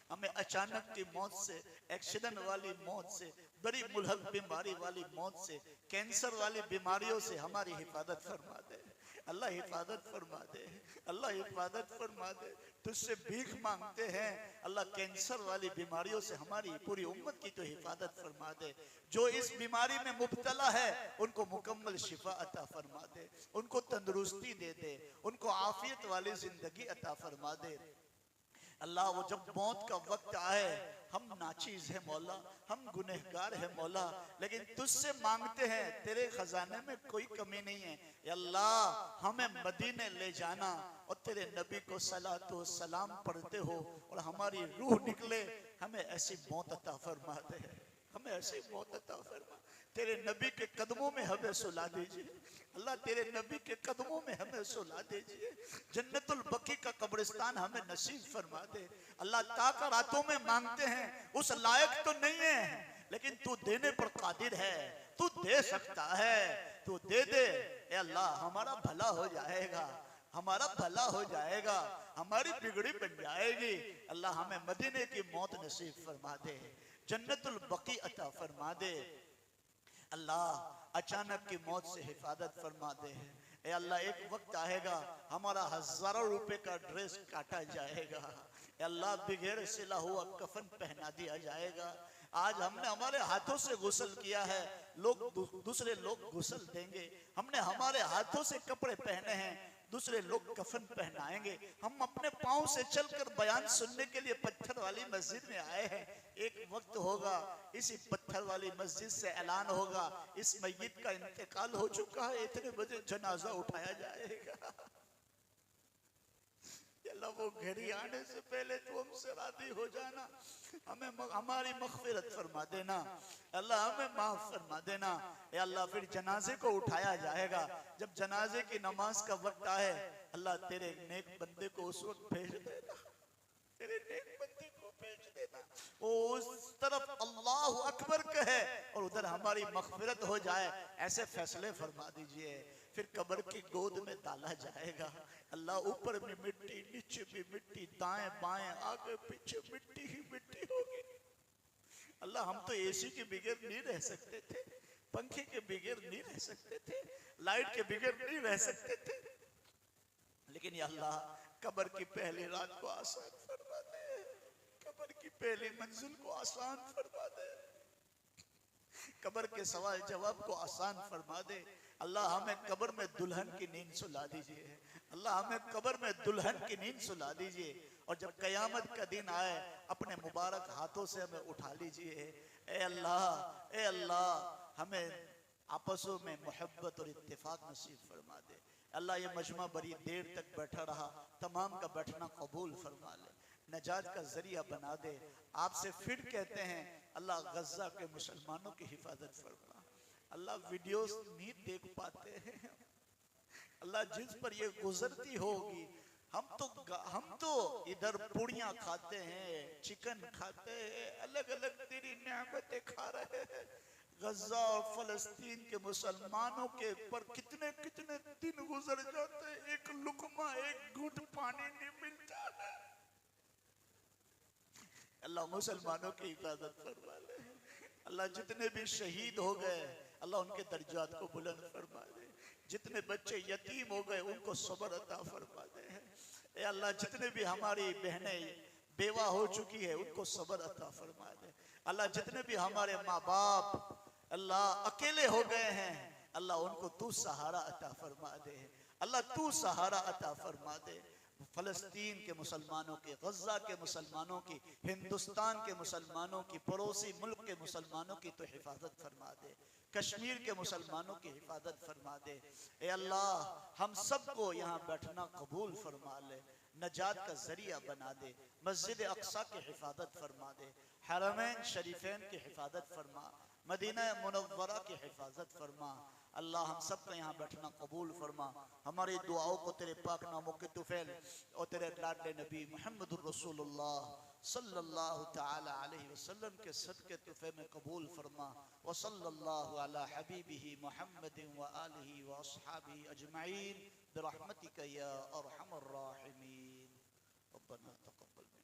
हमें अचानक की मौत से, एक्सीडेंट वाली मौत से, बड़ी मुल्हक बीमारी वाली मौत से, कैंसर वाली बीमारियों से हमारी हिफाजत फरमा दे। अल्लाह हिफाजत फरमा दे, अल्लाह हिफाजत फरमा दे। तुझसे भीख मांगते हैं अल्लाह, कैंसर वाली बीमारियों से हमारी पूरी उम्मत की तो हिफाजत फरमा दे। जो इस बीमारी में मुब्तला है उनको मुकम्मल शिफा अता फरमा दे, उनको तंदुरुस्ती दे दे, उनको आफियत वाली जिंदगी अता फरमा दे। अल्लाह वो जब मौत का वक्त आए, हम नाचीज है मौला, हम गुनहगार है मौला, लेकिन तुझसे मांगते हैं, तेरे खजाने में कोई कमी नहीं है। या अल्लाह हमें मदीने ले जाना और तेरे नबी को सलातो सलाम पढ़ते हो और हमारी रूह निकले, हमें ऐसी मौत अता फरमा दे, हमें ऐसी मौत अता फरमा। तेरे नबी के कदमों में हमें सुला दीजिए अल्लाह, तेरे नबी के कदमों में हमें सुला दीजिए। जन्नतुल बकी का कब्रिस्तान हमें नसीब फरमा दे अल्लाह। ताका रातों में मांगते हैं, उस लायक तो नहीं है, लेकिन तू देने पर कादिर है, तू दे सकता है, तू दे दे। ए अल्लाह हमारा भला हो जाएगा, हमारा भला हो जाएगा, हमारी बिगड़ी बन जाएगी। अल्लाह हमें मदीने की मौत नसीब फरमा दे, जन्नतुल बकी अता फरमा दे। अल्लाह अचानक की मौत से हिफाजत फरमा दे। ए अल्लाह एक वक्त आएगा हमारा हजारों रुपए का ड्रेस काटा जाएगा, ए अल्लाह बगैर सिला हुआ कफन पहना दिया जाएगा। आज हमने हमारे हाथों से गुस्ल किया है, लोग दूसरे लोग गुस्ल देंगे। हमने हमारे हाथों से कपड़े पहने हैं, दूसरे लोग कफन पहनाएंगे। हम अपने पांव से चलकर बयान सुनने के लिए पत्थर वाली मस्जिद में आए हैं। एक वक्त होगा इसी पत्थर वाली मस्जिद से ऐलान होगा, इस मय्यत का इंतकाल हो चुका है, इतने बजे जनाजा उठाया जाएगा। अल्लाह वो घड़ी आने से पहले तू हमसे राजी हो जाना, हमें हमारी मग़फ़िरत फरमा देना अल्लाह, हमें माफ फरमा देना। ए अल्लाह फिर जनाजे को उठाया जाएगा, जब जनाजे की नमाज का वक्त आए अल्लाह तेरे नेक बंदे को उस वक्त भेज देना, तेरे नेक बंदे को भेज देना। वो उस तरफ अल्लाह अकबर कहे और उधर हमारी मग़फ़िरत हो जाए, ऐसे फैसले फरमा दीजिए। फिर कब्र की गोद में डाला जाएगा अल्लाह, ऊपर में मिट्टी, नीचे भी मिट्टी, दाएं बाएं आगे पीछे मिट्टी ही मिट्टी होगी। अल्लाह हम तो एसी के बगैर नहीं रह सकते थे, पंखे के बगैर नहीं रह सकते थे, लाइट के बगैर नहीं रह सकते थे, लेकिन या अल्लाह कब्र की पहली रात को आसान फरमा दे, कब्र की पहली मंजिल को आसान फरमा दे, कब्र के सवाल जवाब को आसान फरमा दे। अल्लाह हमें कब्र में दुल्हन की नींद सुला दीजिए, अल्लाह हमें कब्र में दुल्हन की नींद सुला दीजिए। और जब कयामत का दिन आए अपने मुबारक हाथों से हमें उठा लीजिए। ए अल्लाह हमें आपसों में मोहब्बत और इत्तेफाक नसीब फरमा दे। अल्लाह ये मजमा बड़ी देर तक बैठा रहा, तमाम का बैठना कबूल फरमा ले, नजात का जरिया बना दे। आपसे फिर कहते हैं अल्लाह गज़ा के मुसलमानों की हिफाजत फरमा। अल्लाह वीडियोस नहीं देख पाते हैं अल्लाह, जिस पर ये गुजरती होगी, हम तो इधर पूड़ियां खाते हैं, चिकन खाते हैं, अलग अलग तेरी नेमतें खा रहे हैं। गज़ा और फलस्तीन के मुसलमानों के ऊपर कितने कितने दिन गुजर जाते हैं, एक लुकमा, एक घूंट पानी नहीं मिलता है। अल्लाह मुसलमानों की हिफाजत फरमा ले। अल्लाह जितने भी शहीद हो गए अल्लाह उनके दर्जात को बुलंद फरमा दे। जितने बच्चे यतीम हो गए उनको सब्र अता फरमा दे। ए अल्लाह जितने भी हमारी बहनें बेवा हो चुकी है उनको सब्र अता फरमा दे। अल्लाह जितने भी हमारे माँ बाप अल्लाह अकेले हो गए हैं अल्लाह उनको तू सहारा अता फरमा दे। अल्लाह तू सहारा अता फरमा दे। फलस्तीन के मुसलमानों की, गज़ा के मुसलमानों की, हिंदुस्तान के मुसलमानों की, पड़ोसी मुल्क के मुसलमानों की तो हिफाजत फरमा दे। कश्मीर के मुसलमानों की हिफाजत फरमा दे। ए अल्लाह हम सबको यहाँ बैठना कबूल फरमा ले, नजात का जरिया बना दे। मस्जिद अक्सा की हिफाजत फरमा दे, हरमैन शरीफैन की हिफाजत फरमा, मदीना मुनव्वरा की हिफाजत फरमा। अल्लाह हम सब का यहाँ बैठना कबूल फरमा, हमारी दुआओं को तेरे पाक नामों के तुफैल और तेरे लाडले नबी मुहम्मदुर रसूलुल्लाह सल्लल्लाहु तआला अलैहि वसल्लम के सदके तुफे में कबूल फरमा। व सल्लल्लाहु अला हबीबिही मुहम्मदिन व आलिही व अस्हाबिही अजमईन बिरहमतिका या अरहमर राहिमीन। रब्बना तक़ब्बल